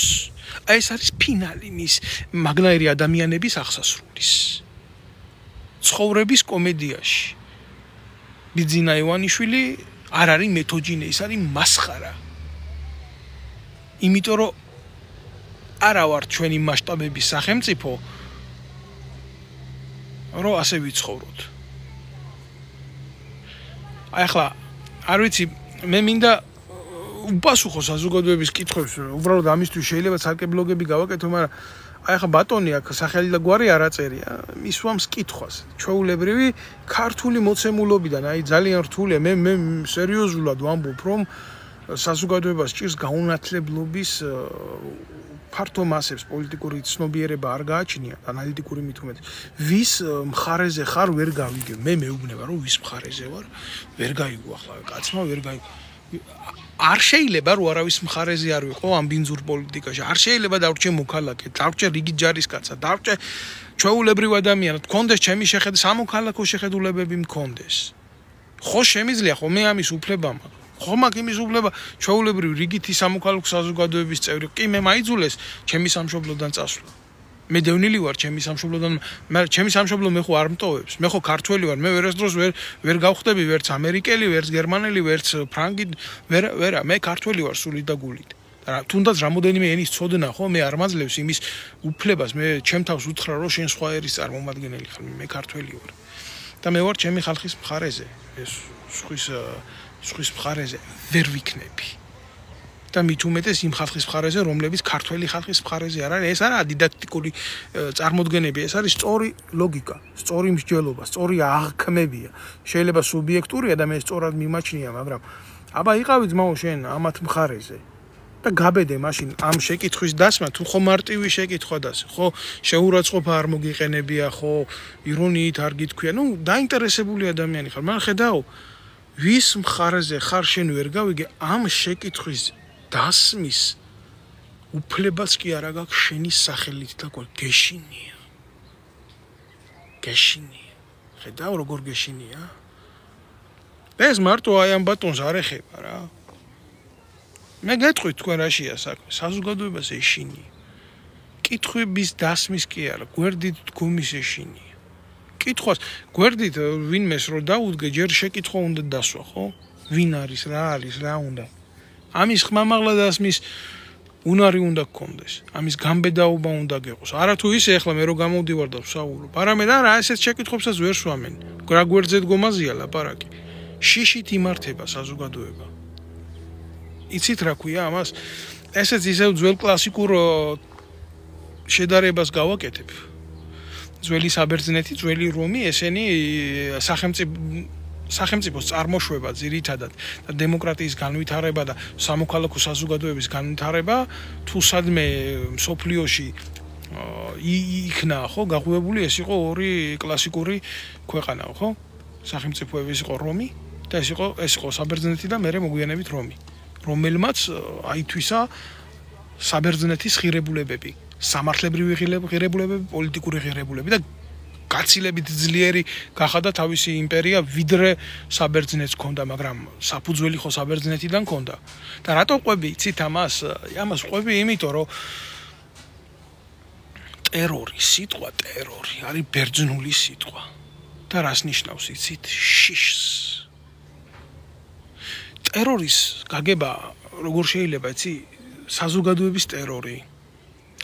[SPEAKER 1] აი ეს არის ფინალი მის მაგნაირი ადამიანების აღსასრულის. ცხოვრების კომედიაში. ბიძინა ივანიშვილი არ არის მეთოჯინე, ის არის მასხარა. იმიტომ რომ არა ვარ ჩვენი მასშტაბების სახელმწიფო, რომ ასე ვიცხოვროთ. აი ახლა არ ვიცი, მე მინდა უპასუხო საზოგადოების კითხვებს, უბრალოდ ამისთვის შეიძლება ცალკე ბლოგები გავაკეთო, მაგრამ აი ახლა ბატონი აქ სახელი და გვარი არ აწერია, მისვამს კითხვას. ჩვეულებრივი ქართული მოცემულობიდან, აი ძალიან რთულია, მე სერიოზულად ვამბობ, რომ საზოგადოებას ჭირს გაუნათლებლობის ფართო მასებს პოლიტიკური ცნობიერება არ გააჩნია, ანალიტიკური მithumet. ვის მხარეზე ხარ ვერ გავიგებ. მე მეუბნება რომ ვის მხარეზე ვარ, ვერ გაიგო ახლა კაცმა ვერ გაიგო. არ შეიძლება რომ არავის მხარეზე არ ვიყო ამ ბინძურ პოლიტიკაში. არ შეიძლება დავრჩე მოქალაქე, დავრჩე რიგი ჯარისკაცად, დავრჩე ჩვეულებრივ ადამიანად, მქონდეს ჩემი სამოქალაქო შეხედულებები მქონდეს. ხო შემიძლია, ხო მე ამის უფლება მაქვს. ხო მაქვს იმის უფლება ჩვეულებრივ რიგითი სამოქალაქო საზოგადოების წევრი. კი მე მაიძულეს ჩემი სამშობლოდან წასვლა. მე დევნილი ვარ ჩემი სამშობლოდან, ჩემი სამშობლო მე ხო არ მტოვებს. მე ხო ქართველი ვარ, მე ვერასდროს ვერ გავხდები ვერც ამერიკელი, ვერც გერმანელი, ვერც ფრანგი, ვერა, მე ქართველი ვარ სულით და გულით. თუნდაც რამოდენიმე ენის ცოდნა ხო მე არ მაძლევს იმის უფლებას, მე ჩემ თავს უთხრა რომ შენ სხვა ერის წარმომადგენელი ხარ, მე ქართველი ვარ. და მე ვარ ჩემი ხალხის მხარეზე, ეს სხვის მხარეზე ვერ ვიქნები. და მით უმეტეს იმ ხალხის მხარეზე, რომლებიც ქართველი ხალხის მხარეზე არ არის. ეს არა დიდაქტიკური წარმოდგენები, ეს არის სწორი ლოგიკა, სწორი მსჯელობა, სწორი აღქმებია. შეიძლება სუბიექტურია და მე სწორად მიმაჩნია, მაგრამ აბა იყავი ძმაო შენ ამათ მხარეზე. და გაბედე მაშინ ამ შეკითხვის დასმა თუ ხო მარტივი შეკითხვა დასე, ხო შეურაცხყოფა არ მოგიყენებია, ხო ირონიით არ გითქვია, ნუ დაინტერესებული ადამიანი ხარ, მაგრამ ხედავ ვის მხარეზე ხარ შენ ვერ გავიგე ამ შეკითხვის დასმის უფლებას კი არა გაქვს შენი სახელით და გეშინია. ხედავ როგორ გეშინია? ეს მარტო აი ამ ბატონს არ ეხება რა. მე გეტყვით თქვენ რაშია საქმე, საზოგადოებას ეშინია. კითხვების დასმის კი არა, გვერდით დგომის ეშინია. კითხვას გვერდით ვინმეს რო დაუდგე, ჯერ შეკითხვა უნდა დასვა, ხო? ვინ არის, რა არის, რა უნდა. ამის ხმამაღლა დასმის უნარი უნდა გქონდეს. ამის გამბედაობა უნდა გეყოს. არა თუ ისე ახლა მე რო გამოვდივარ და ვსაუბრობ. არამედ არა, ესეთ შეკითხვებსაც ვერ სვამენ. რა გვერდზე დგომაზია ლაპარაკი. შიშით იმართება საზოგადოება. იცით რა ქვია ამას? ესეც ისევ ძველ კლასიკურ შედარებას გავაკეთებ. ძველი საბერძნეთი, ძველი რომი, ესენი სახელმწიფოს წარმოშვება ძირითადად და დემოკრატიის განვითარება და სამოქალაქო საზოგადოების განვითარება თუ სადმე მსოფლიოში იქნა, ხო, გაღვივებული, ეს იყო ორი კლასიკური ქვეყანა, ხო? სახელმწიფოების იყო რომი და ეს იყო საბერძნეთი და მერე მოგვიანებით რომი, რომელმაც აითვისა საბერძნეთის ღირებულებები, სამართლებრივი ღირებულებები, პოლიტიკური ღირებულებები და გაცილებით ძლიერი გახადა თავისი იმპერია, ვიდრე საბერძნეთს ჰქონდა, მაგრამ საფუძველი ხო საბერძნეთიდან ჰქონდა. და რატო ყვები, იცით ამას? ამას ყვები იმიტომ, რომ სიტყვა ტერორი არის ბერძნული სიტყვა. და რას ნიშნავს, იცით? შიშს. ტერორის გაგება როგორ შეიძლება, იცი? საზოგადოების ტერორი.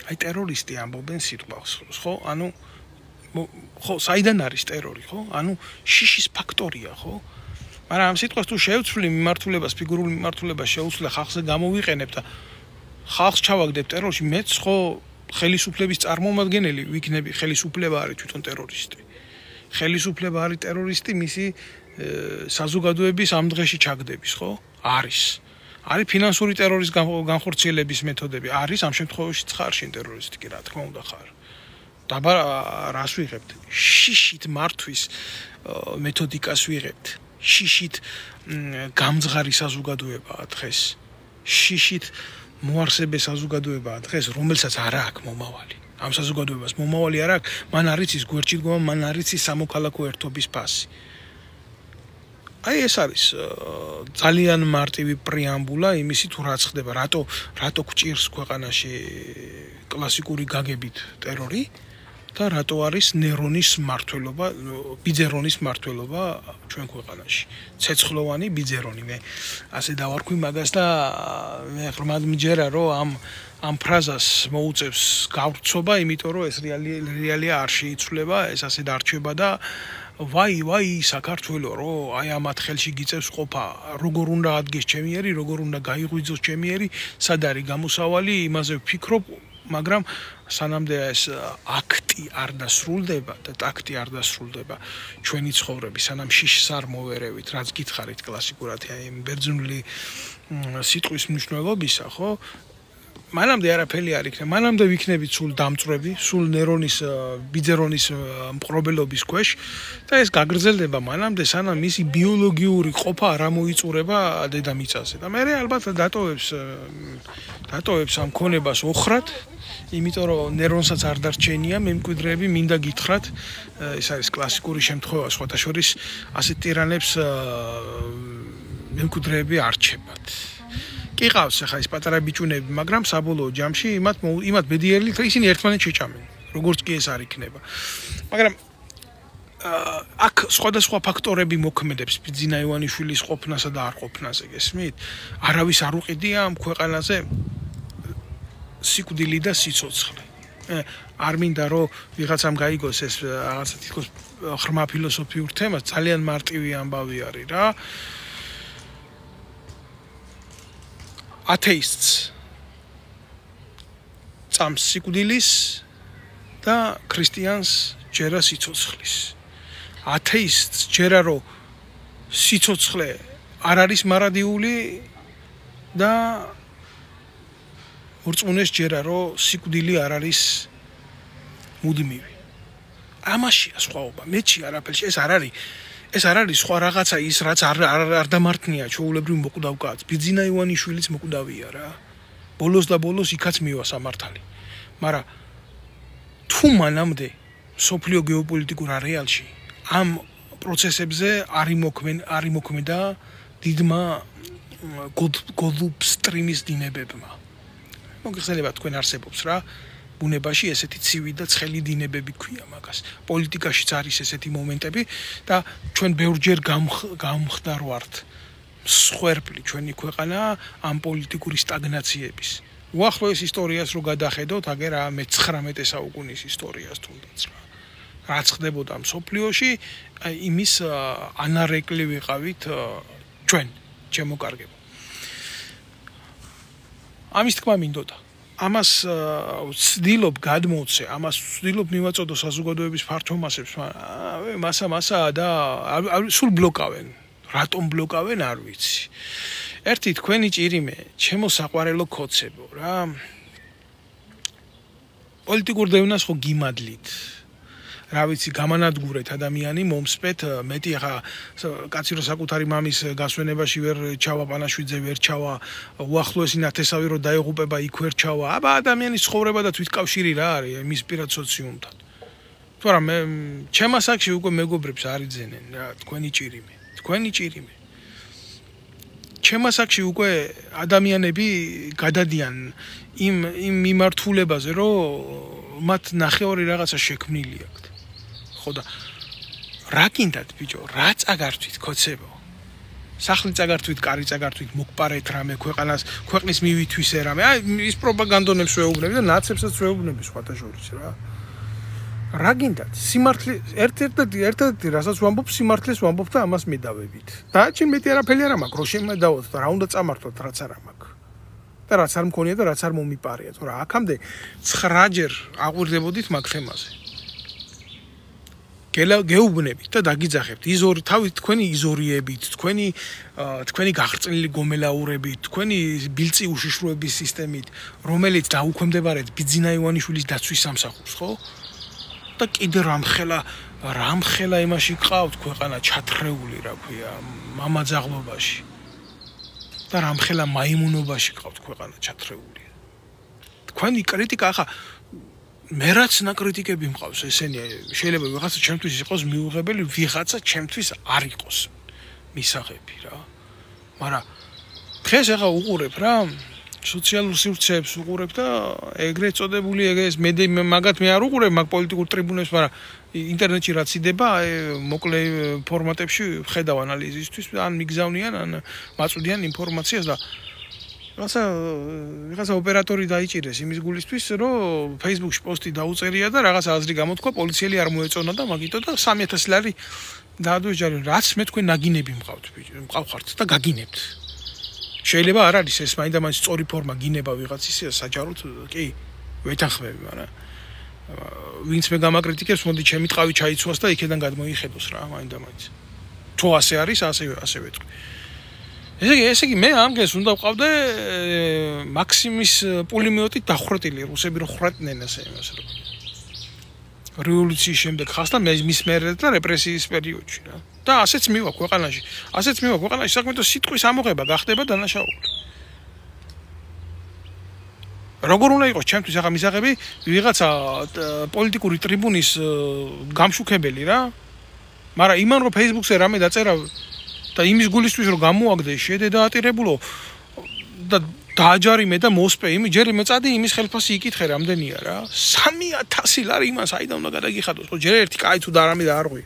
[SPEAKER 1] აი ტერორისტი ამბობენ სიტყვას, ხო? ანუ ხო, საიდან არის ტერორი, ხო? ანუ შიშის ფაქტორია, ხო? მაგრამ ამ სიტყვას თუ შევცვლი მიმართულებას, ფიგურულ მიმართულებას შევცვლი ხალხზე გამოვიყენებ და ხალხს ჩავაგდებ ტერორში, მეც ხო ხელისუფლების წარმომადგენელი ვიქნები, ხელისუფლება არის თვითონ ტერორისტი. ხელისუფლება არის ტერორისტი მისი საზოგადოების ამ დღეში ჩაგდების, ხო? არის. არის ფინანსური ტერორის განხორციელების მეთოდები, არის ამ შემთხვევაშიც ხარ შენ ტერორისტი კი რა თქმა უნდა ხარ. დაბა რას ვიღებთ? შიშით მართვის მეთოდიკას ვიღებთ. შიშით გამძღარი საზოგადოებაა დღეს. შიშით მოარსებე საზოგადოებაა დღეს, რომელსაც არ აქვს მომავალი. ამ საზოგადოებას მომავალი არ აქვს, მან არ იცის გვერდში დგომა, მან არ იცის სამოქალაქო ერთობის ფასი. აი ეს არის ძალიან მარტივი პრეამბულა იმისი თუ რაც ხდება, რატო გვჭირს ქვეყანაში კლასიკური გაგებით ტერორი და რატო არის ნერონის მმართველობა, ბიძერონის მმართველობა ჩვენ ქვეყანაში. ცეცხლოვანი ბიძერონი, მე ასე დავარქვი მაგას და მე ღრმად მიჯერა რომ ამ ფრაზას მოუწევს გავრცობა, იმიტომ რომ ეს რეალია არ შეიცვლება, ეს ასე დარჩება და ვაი საქართველო რო აი ამათ ხელში გიწევს ყოფა როგორ უნდა ადგეს ჩემი ერი როგორ უნდა გაიღვიძოს ჩემი ერი სად არის გამოსავალი იმაზე ვფიქრობ მაგრამ სანამდე ეს აქტი არ დასრულდება და ტაქტი არ დასრულდება ჩვენი ცხოვრების სანამ შიშს არ მოვერევით რაც გითხარით კლასიკურად აი ბერძნული სიტყვის მნიშვნელობისა ხო მანამდე არაფერი არ იქნება. მანამდე ვიქნებით სულ დამწვრები, სულ ნერონის ბიძერონის მყრობელობის ქვეშ და ეს გაგრძელდება მანამდე სანამ მისი ბიოლოგიური ყოფა არ მოიწურება დედამიწაზე. და მე ალბათ დატოვებს ამ ქონებას ოხრად, იმიტომ რომ ნერონსაც არ დარჩენია, მემკვიდრეები მინდა გითხრათ, ეს არის კლასიკური შემთხვევა, სხვათა შორის ასეთ ტირანებს მემკვიდრეები არჩებათ. კი ყავს ახლა ეს პატარა ბიჭუნები, მაგრამ საბოლოო ჯამში იმათ ბედიელი ისინი ერთმანეთს შეჭამენ. როგორც კი ეს არ იქნება. მაგრამ აქ სხვადასხვა ფაქტორები მოქმედებს ბიძინა ივანიშვილის ყოფნასა და არ ყოფნაზე, გესმით? არავის არ უყიდია ამ ქვეყანაზე სიკვდილი და სიცოცხლე. არ მინდა რომ ვიღაცამ გაიგოს ეს რაღაცა თითქოს ღრმა ფილოსოფიურ თემას, ძალიან მარტივი ამბავი არის რა. ათეისტს წამს სიკვდილის და ქრისტიანს ჯერა სიცოცხლის. ათეისტს ჯერა რომ სიცოცხლე არ არის მარადიული და მორწმუნეს ჯერა რომ სიკვდილი არ არის მუდმივი. ამაშია სხვაობა. მეჩი არაფერში ეს არ არის. ეს არ არის სხვა რაღაცა ის რაც არ დამართნია ჩვეულებრივ მოკვდავ კაცს. ბიძინა ივანიშვილიც მოკვდავია რა. ბოლოს და ბოლოს იქაც მივა სამართალი. მაგრამ თუ მანამდე სოფლიო გეოპოლიტიკურ არეალში ამ პროცესებზე არ იმოქმედა დიდმა გოლუბსტრიმის დინებებმა. მოგეხსენება თქვენ არსებობს რა. ბუნებაში ესეთი ცივი და ცხელი დინებები ქვია მაგას. პოლიტიკაშიც არის ესეთი მომენტები და ჩვენ ბევრჯერ გამხდარ ვართ. მსხვერპლი ჩვენი ქვეყანა ამ პოლიტიკური სტაგნაციების. უახლოეს ისტორიას რო გადახედოთ, აგერ მე-19 საუკუნის ისტორიას თუნდაც რა. რაც ხდებოდა მსოფლიოში, იმის ანარეკლი ვიყავით ჩვენ, ჩემოკარგებო. ამის თქმა მინდოდა. ამას ვცდილობ გადმოვცე, ამას ვცდილობ მივაწოდო საზოგადოების ფართო მასებს, მასა და სულ ბლოკავენ. რატომ ბლოკავენ, არ ვიცი. ერთი თქვენი ჭირიმე, ჩემო საყვარელო ქოცებო რა. პოლიტიკურ დევნას ხო გიმადლით. რა ვიცი, გამანადგურეთ ადამიანი მომსპეთ, მეტი ახლა კაცი რო საკუთარი მამის გასვენებაში ვერ ჩავა, პანაშვიძე ვერ ჩავა, უახლოესი ნათესავი რო დაეღუპება, იქ ვერ ჩავა. აბა ადამიანის ცხოვრება და თვითკავშირი რა არის მის პირად სოციუმთან. თორემ მე ჩემს აქში უკვე მეგობრებს არ იძენენ რა, თქვენი ჭირიმე. ჩემს აქში უკვე ადამიანები გადადიან იმ მიმართულებაზე, რომ მათ ნახევარი რაღაცა შექმნილი აქვთ. ხო და რა გინდათ ბიჭო, რა წაგართვით ქოცებო? სახლი წაგართვით, კარი წაგართვით, მოგპარეთ რამე ქვეყნის მივითვისე რამე. აი ის პროპაგანდონებს ვეუბნები და ნაცებსაც ვეუბნები სხვათა შორის რა. რა გინდათ? სიმართლე ერთ-ერთი რასაც ვამბობ, სიმართლეს ვამბობ და ამას მედავებით. დააჩენ მეტი არაფერი არ მაქვს, რო შემედავოთ და რა უნდა წამართოთ, რაც არ მაქვს. და რაც არ მქონია და რაც არ მომიპარია, თორე აქამდე 9 ჯერ აღვირდებოდით მაგ თემაზე. გეუბნებით და დაგიძახებთ იზორი თავით თქვენი იზორიებით, თქვენი გაღწნილი გომელაურებით, თქვენი ბილწი უშიშროების სისტემით, რომელიც დაუქვემდებარეთ ბიძინა ივანიშვილის დაცვის სამსახურს, ხო? და კიდე რამხელა იმაში ყავთ ქვეყანა ჩათრეული, რა ქვია, მამაძაღლობაში. და რამხელა მაიმუნობაში ყავთ ქვეყანა ჩათრეული. თქვენი კრიტიკა ახლა მე რაც ნაკრიტიკები მყავს ესენი შეიძლება ვიღაცა ჩემთვის იყოს მიუღებელი, ვიღაცა ჩემთვის არ იყოს მისაღები რა. მაგრამ დღეს ახლა უყურებ რა სოციალურ სივრცეებს უყურებ და ეგრეთ წოდებული ეს მაგათ მე არ უყურებ მაგ პოლიტიკურ ტრიბუნებს, მაგრამ ინტერნეტში რაც იდება მოკლე ფორმატებში ხედავ ანალიზისთვის, ან მიგზავნიან, ან მაწვდიან ინფორმაციას და რაღაცა ოპერატორი დაიჭირეს იმის გულისთვის, რომ Facebook-ში პოსტი დაუწერია და რაღაცა აზრი გამოთქვა, პოლიციელი არ მოეწონა და მაგითო და 3000 ლარი დაადოს ჯარი. რაც მე თქვენ ნაგინები მყავხართ და გაგინებთ. შეიძლება არ არის ეს მაინდა-მაინც სწორი ფორმა გინება ვიღაცის საჯაროდ, კი, ვეთანხმები, მაგრამ ვინც მე გამაკრიტიკებს, მოდი ჩემი ტყავი ჩაიცვას და იქიდან გადმოიხედოს რა, მაინდა-მაინც. თუ ასე არის, ასე ვეთქვი. ესე იგი მე ამ დღეს უნდა ვყავდე მაქსიმის პულიმეტით დახვრეტილი რუსები რო ხრატნენ ასე იმას რო რევოლუციის შემდეგ ხასთან მის მერე და რეპრესიის პერიოდში რა და ასეც მივა ქვეყანაში საქმეთო სიტყვის ამოღება გახდება დანაშაული. როგორ უნდა იყოს ჩემთვის ახლა მისაღები ვიღაცა პოლიტიკური ტრიბუნის გამშუქებელი რა, მაგრამ იმან რომ Facebook-ზე რამე დაწერა და იმის გულისთვის რომ გამოაგდე შედე დაატირებულო და დააჯარიმე და მოსპე ჯერ მეწადი იმის ხელფასი იკითხე რამდენია რა 3000 ლარი იმას აიდან უნდა გადაგიხადოს ხო ჯერ ერთი კაი თუ და რამე დაარღვი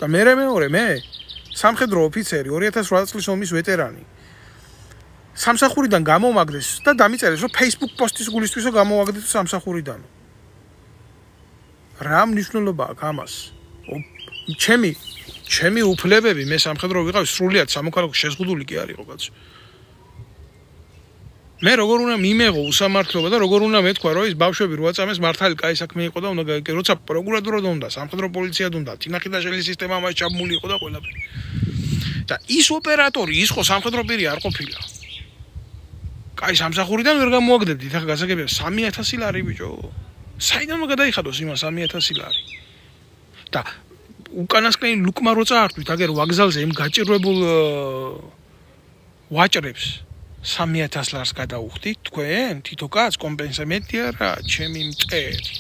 [SPEAKER 1] და მეორე მე სამხედრო ოფიცერი 2008 წლის ომის ვეტერანი სამსახურიდან გამომაგდეს და დამიწერეს რომ Facebook პოსტის გულისთვისო გამოვაგდეთ სამსახურიდან რა მნიშვნელობა აქვს ამას ჩემი უფლებები მე სამხედრო ვიყავ სრულიად სამოქალაქო შეზღუდული კი არ იყო კაცო. მე როგორ უნდა მიმეღო უსამართლობა და როგორ უნდა მეთქვა რომ ის ბავშვები რო აწამეს მართალი კაი საქმე იყო და უნდა გაიგე როცა პროკურატურა უნდა სამხედრო პოლიცია უნდა თინახიდაშელი სისტემა მას ჩაბმული იყო და ყველაფერი. და ის ოპერატორი ის ხო სამხედრო პირი არ ყოფილა. კაი სამსახურიდან ვერ გამოაგდებდით ახლა გასაგებია 3000 ლარი ბიჭო. საიდან უნდა გადაიხადოს იმას 3000 ლარი. და უკანასკნელი ლუკმა რო წაართვით აგერ ვაგზალზე იმ გაჭირვებულ ვაჭრებს 3000 ლარს გადაუხდით თქვენ თითო კაც კომპენსა მეტი არა ჩემი მტერი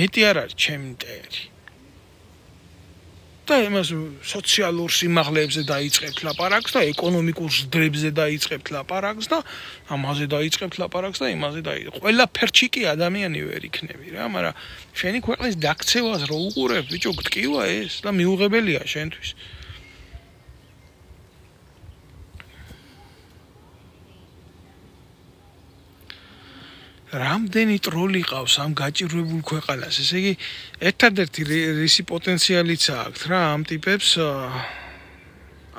[SPEAKER 1] მეტი არ არის ჩემი მტერი და იმას სოციალურ სიმაღლეებზე დაიწყებთ ლაპარაკს და ეკონომიკურ ზრდებზე დაიწყებთ ლაპარაკს და ამაზე დაიწყებთ ლაპარაკს და იმაზე ყველა ფერჩი კი ადამიანი ვერ იქნები რა, მაგრამ შენი ქვეყნის დაქცევას რო უყურებ, ბიჭო, გტკივა ეს და მიუღებელია შენთვის. რამდენი ტროლი ყავს ამ გაჭირვებულ ქვეყანას, ესე იგი ერთადერთი რისი პოტენციალიც აქვს რა ამ ტიპებს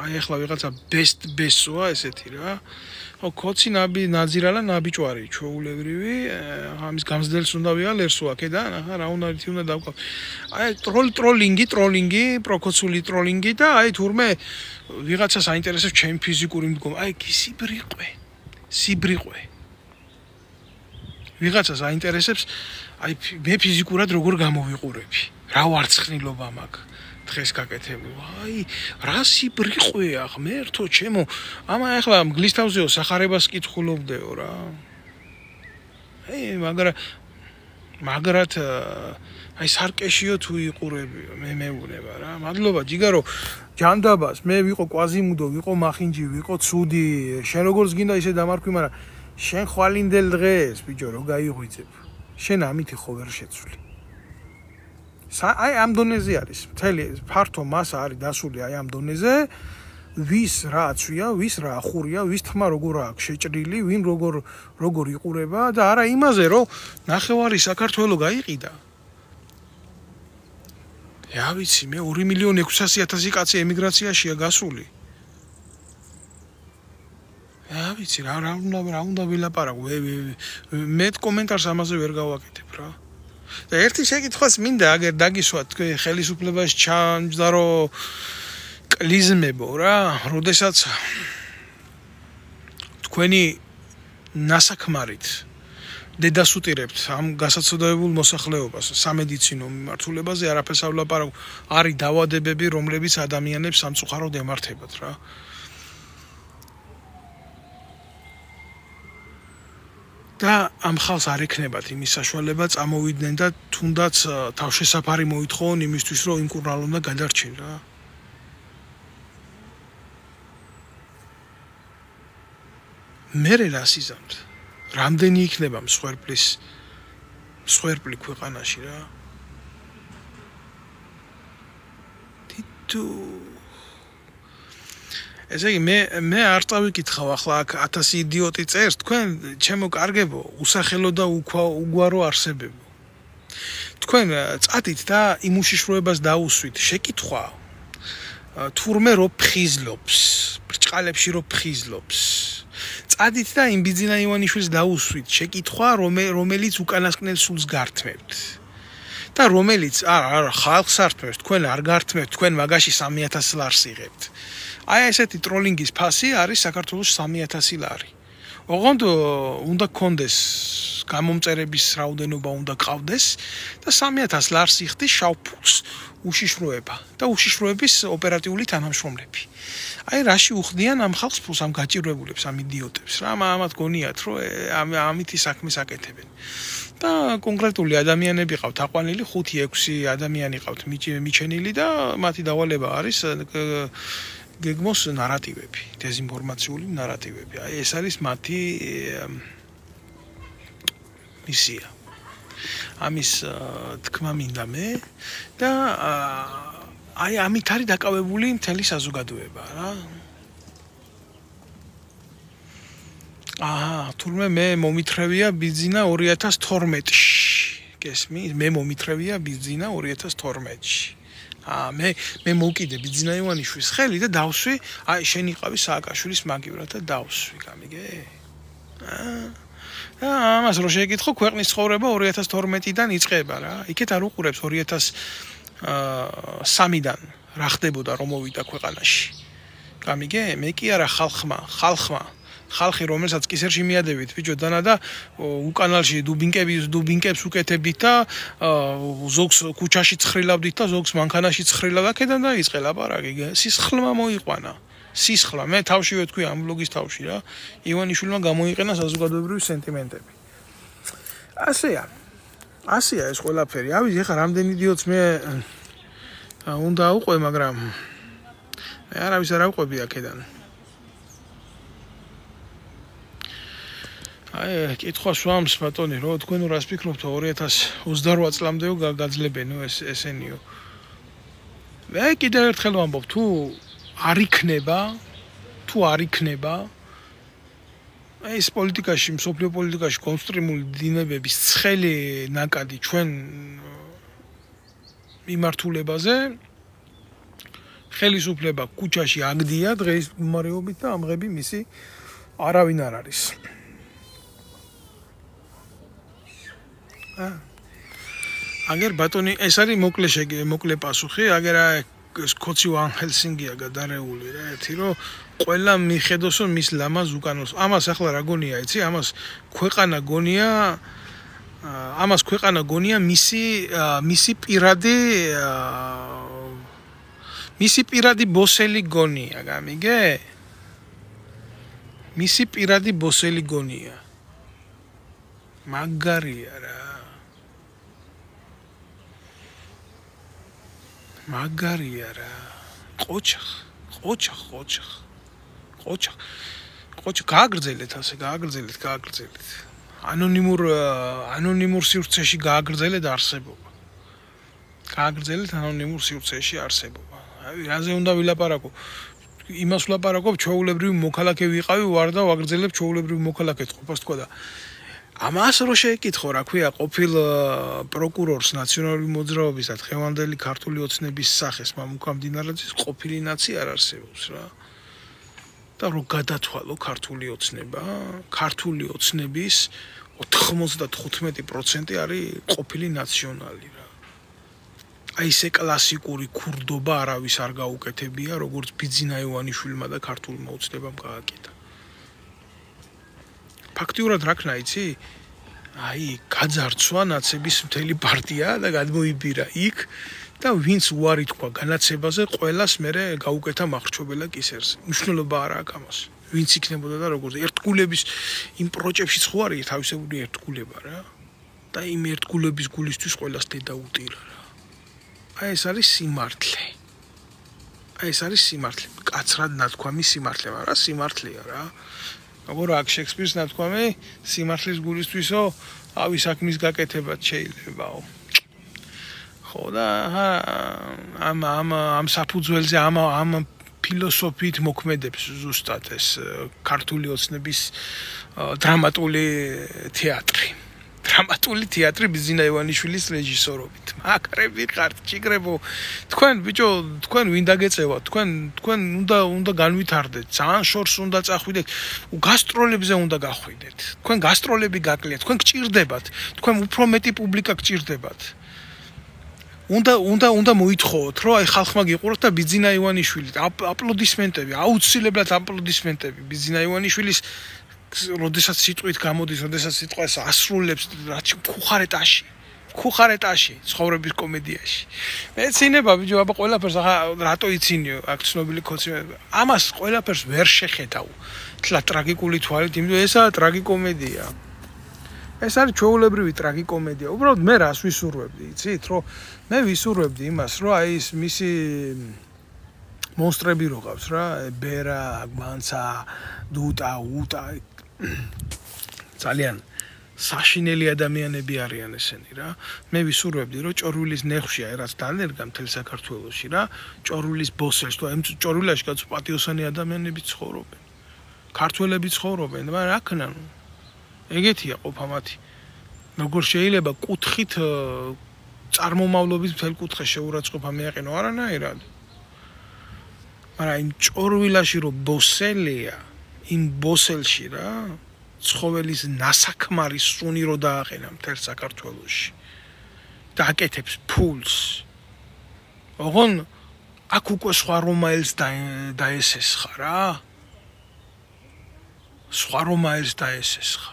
[SPEAKER 1] აი ახლა ვიღაცა ბესტსოა ესეთი რა ხო კოცი ნაძირალა ნაბიჭვარი ჩვეულებრივი ამის გამზდელს უნდა ვიალერსო აქედან ახლა რა უნდა რითი უნდა დავკავ აი ტროლინგი პროკოცული ტროლინგი და აი თურმე ვიღაცას აინტერესებს ჩემი ფიზიკური მდგომა აი სიბრიყვე ვიღაცას აინტერესებს აი მე ფიზიკურად როგორ გამოვიყურები რა ვარცხნილობა მაქვს დღეს გაკეთებული აი რა სიბრიყვეა ღმერთო ჩემო ამა ახლა მგლისთავზეო სახარებას კითხულობდეო რა აი მაგრად აი სარკეშიო თუ იყურებიო მე მეუბნება რა მადლობა ჯიგარო ჯანდაბას მე ვიყო კვაზიმუდო ვიყო მახინჯი ვიყო ცუდი შენ როგორც გინდა ისე დამარქვი მაგრამ შენ ხვალინდელ დღეს ბიჭო რო გაიღვიძებ შენ ამითი ხო ვერ შეცვლი აი ამ დონეზე არის მთელი ფართო მასა არის დასული აი ამ დონეზე ვის რა აცვია ვის რა ახურია ვის თმა როგორ აქვს შეჭრილი ვინ როგორ იყურება და არა იმაზე რომ ნახევარი საქართველოს გაიყიდა რა ვიცი მე 2.600.000 კაცი ემიგრაციაშია გასული რა ვიცი რა უნდა ვილაპარაკო მე კომენტარს ამაზე ვერ გავაკეთებ რა და ერთი შეკითხვას მინდა აგერ დაგისვათ თქვენ ხელისუფლებას ჩამჯდარო კლიზმებო რა, როდესაც თქვენი ნასაქმარით დედას უტირებთ ამ გასაცდოებულ მოსახლეობას სამედიცინო მიმართულებაზე არაფერს არ ვლაპარაკობ, არის დაავადებები, რომლებიც ადამიანებს სამწუხაროდ ემართებათ რა. და ამ ხალხს არ ექნებათ იმის საშუალება წამოვიდნენ და თუნდაც თავშესაფარი მოითხოვონ იმისთვის, რომ იმ კურნალონდა გადარჩენ რა. მე რა სიზამთ? რამდენი იქნება მსხვერპლი ქვეყანაში რა? თითო ესე იგი მე არ წავიკითხავ ახლა აქ 1000 იდიოტი წერს თქვენ ჩემო კარგებო უსახელო და უგვარო არსებებო თქვენ წადით და იმ უშიშროებას დაუსვით შეკითხვა თურმე რო ფხიზლობს ბრჭყალებში რო ფხიზლობს წადით და იმ ბიძინა ივანიშვილს დაუსვით შეკითხვა რომელიც უკანასკნელ სულს გართმევთ და რომელიც არა ხალხს ართმევთ თქვენ არ გართმევთ თქვენ მაგაში 3000 ლარს იღებთ აი ესეთი ტროლინგის ფასი არის საქართველოს 3000 ლარი. ოღონდ უნდა გქონდეს გამომწერების რაოდენობა უნდა გყავდეს და 3000 ლარს იხდის შავ ფულს უშიშროება და უშიშროების ოპერატიული თანამშრომლები. აი რაში უხდიან ამ ხალხს ფულს ამ გაჭირვებულებს ამ იდიოტებს რა ამათ გონიათ რომ ამითი საქმეს აკეთებენ. და კონკრეტული ადამიანები ყავთ აყვანილი 5-6 ადამიანი ყავთ მიჩენილი და მათი დავალება არის გეგმოს ნარატივები, დეზინფორმაციული ნარატივები. აი ეს არის მათი მისია. ამის თქმა მინდა მე და აი ამით არის დაკავებული მთელი საზოგადოება რა. თურმე მე მომითრევია ბიზინა 2012-ში. გესმის? მე მომითრევია ბიზინა 2012-ში. მე მოვკიდე ბიძინა ივანიშვილის ხელი და დავსვი, აი შენ იყავი სააკაშვილის მაგივრად და დავსვი, გამიგე? ამას რო შეკითხო, ქვეყნის ცხოვრება 2012-დან იწყება რა. იქეთ არ უყურებს 2003-დან რა ხდებოდა რომ მოვიდა ქვეყანაში. გამიგე? მე კი არა ხალხი რომელსაც კისერში მიადებით ბიჭო დანა და უკანალში დუბინკებს უკეთებით და ზოგს ქუჩაში ცხრილავდით და ზოგს მანქანაში ცხრილავ აქედან დაიწყე ლაპარაკი სისხლმა მოიყვანა სისხლა მე თავშივე თქვი ამ ბლოგის თავში რა ივანიშვილმა გამოიყენა საზოგადოებრივი სენტიმენტები ასეა ეს ყველაფერი ავი ეხლა რამდენი იდიოტს მე უნდა აუყვე მაგრამ მე არავის არ ავყვები აქედან აი კითხვა სვამს ბატონი რო თქვენ რას ფიქრობთ 2028 წლამდეო გაძლებენო ესენიო მე კიდევ ერთხელ ვამბობ თუ არ იქნება ეს პოლიტიკაში მსოფლიო პოლიტიკაში კონსტრუქციული დინებების ცხელი ნაკადი ჩვენ მიმართულებაზე ხელისუფლება კუჩაში აგდია დღეს მდგომარეობით და ამღები მისი არავინ არ არის აგერ ბატონი ეს არის მოკლე პასუხი აგერ სკოცი ვან ჰელსინგია გადარეული რა ერთი რომ ყველა მიხედოს რომ მის ლამაზ უკანოს ამას ახლა რა გონია იცი ამას ქვეყანა გონია მისი პირადი ბოსელი გონია გამიგე მისი პირადი ბოსელი გონია მაგარია რა ყოჩახ გააგრძელეთ ანონიმურ სივრცეში გააგრძელეთ არსებობა აი რაზე უნდა ვილაპარაკო იმას ვლაპარაკობ ჩვეულებრივი მოქალაქე ვიყავი ვარ და ვაგრძელებ ჩვეულებრივ მოქალაქეთ ყოფას თქვა და ამას რო შეეკითხო რა ქვია ყოფილ პროკურორს ნაციონალური მოძრაობის და დღევანდელი ქართული ოცნების სახეს მამუკა მდინარაძის ყოფილი ნაცი არ არსებობს რა და რო გადათვალო ქართული ოცნება ქართული ოცნების 95% არის ყოფილი ნაციონალი რა. აი ესე კლასიკური ქურდობა არავის არ გაუკეთებია, როგორც ბიძინა ივანიშვილმა და ქართულმა უცნებამ გააკეთა. ფაქტიურად რა ქნა იცი? აი გაძარცვა ნაცების მთელი პარტია და გადმოიბირა იქ და ვინც უარი თქვა განაცებაზე, ყველას მერე გაუკეთა მახრჩობელა კისერზე. მნიშვნელობა არა აქვს ამას. ვინც იქნებოდა და როგორც ერთგულების იმ პროჭებში ხო არის თავისებური ერთგულება რა. და იმ ერთგულების გულისთვის ყველას დედა უტირა რა. აი ეს არის სიმართლე. აი ეს არის სიმართლე. კაცრად ნათქვამი სიმართლე, მაგრამ სიმართლეა რა. როგორ აქ შექსპირს ნათქვამი სიმართლის გულისთვისო ავი საქმის გაკეთებაც შეიძლებაო. ხო და ამ საფუძველზე ამ ფილოსოფიით მოქმედებს ზუსტად ეს ქართული ოცნების დრამატული თეატრი. დრამატული თეატრი ბიძინა ივანიშვილის რეჟისორობით. მაკრები ხართ, ჭიგრებო. თქვენ ბიჭო, თქვენ ვინ დაგეწევა? თქვენ უნდა განვითარდეთ. ძალიან შორს უნდა წახვიდეთ. გასტროლებზე უნდა გახვიდეთ. თქვენ გასტროლები გაკლიათ, თქვენ გჭირდებათ. თქვენ უფრო მეტი პუბლიკა გჭირდებათ. უნდა მოითხოვოთ, რომ აი ხალხმა გიყუროთ და ბიძინა ივანიშვილი აპლოდისმენტები, აუცილებლად აპლოდისმენტები ბიძინა ივანიშვილის როდესაც სიტყვით გამოდის, როდესაც სიტყვას ასრულებს რაც ხუხარეტაში, ცხოვრების კომედიაში. მეცინება ბიჭო, აბა ყველაფერს რატო იცინიო, აქ ცნობილი ქოცი. ამას ყველაფერს ვერ შეხედავ. თლა ტრაგიკული თვალით, იმიტომ ესაა ტრაგიკომედია. ეს არის ჩვეულებრივი ტრაგიკომედია. უბრალოდ მე რას ვისურვებდი, იცით, რომ მე ვისურვებდი იმას, რომ აი ეს მისი მონსტრები რო ყავს რა, ბერა, გვანცა, დუტა, უტა ძალიან საშინელი ადამიანები არიან ესენი რა. მე ვისურვებდი, რომ ჭორვილის ნეხვში აი რაც დანერგა მთელ საქართველოში რა, ჭორვილის ბოსელს, თუ ამ ჭორვილაში კაც პატიოსანი ადამიანები ცხოვრობენ. ქართველები ცხოვრობენ, მაგრამ რა ქნან? ეგეთია ყოფა მათი. როგორ შეიძლება კუთხით წარმომავლობის მთელ კუთხეს შეურაცხყოფა მეაყენო არანაირად. მაგრამ იმ ჭორვილაში რო ბოსელია, იმ ბოსელში რა, ცხოველის ნასაქმარი სუნი რო დააყენა მთელ საქართველოში. და აკეთებს ფულს. ოღონ აქ უკვე სხვა რომაელს დაესესხა რა. სხვა რომაელს დაესესხა.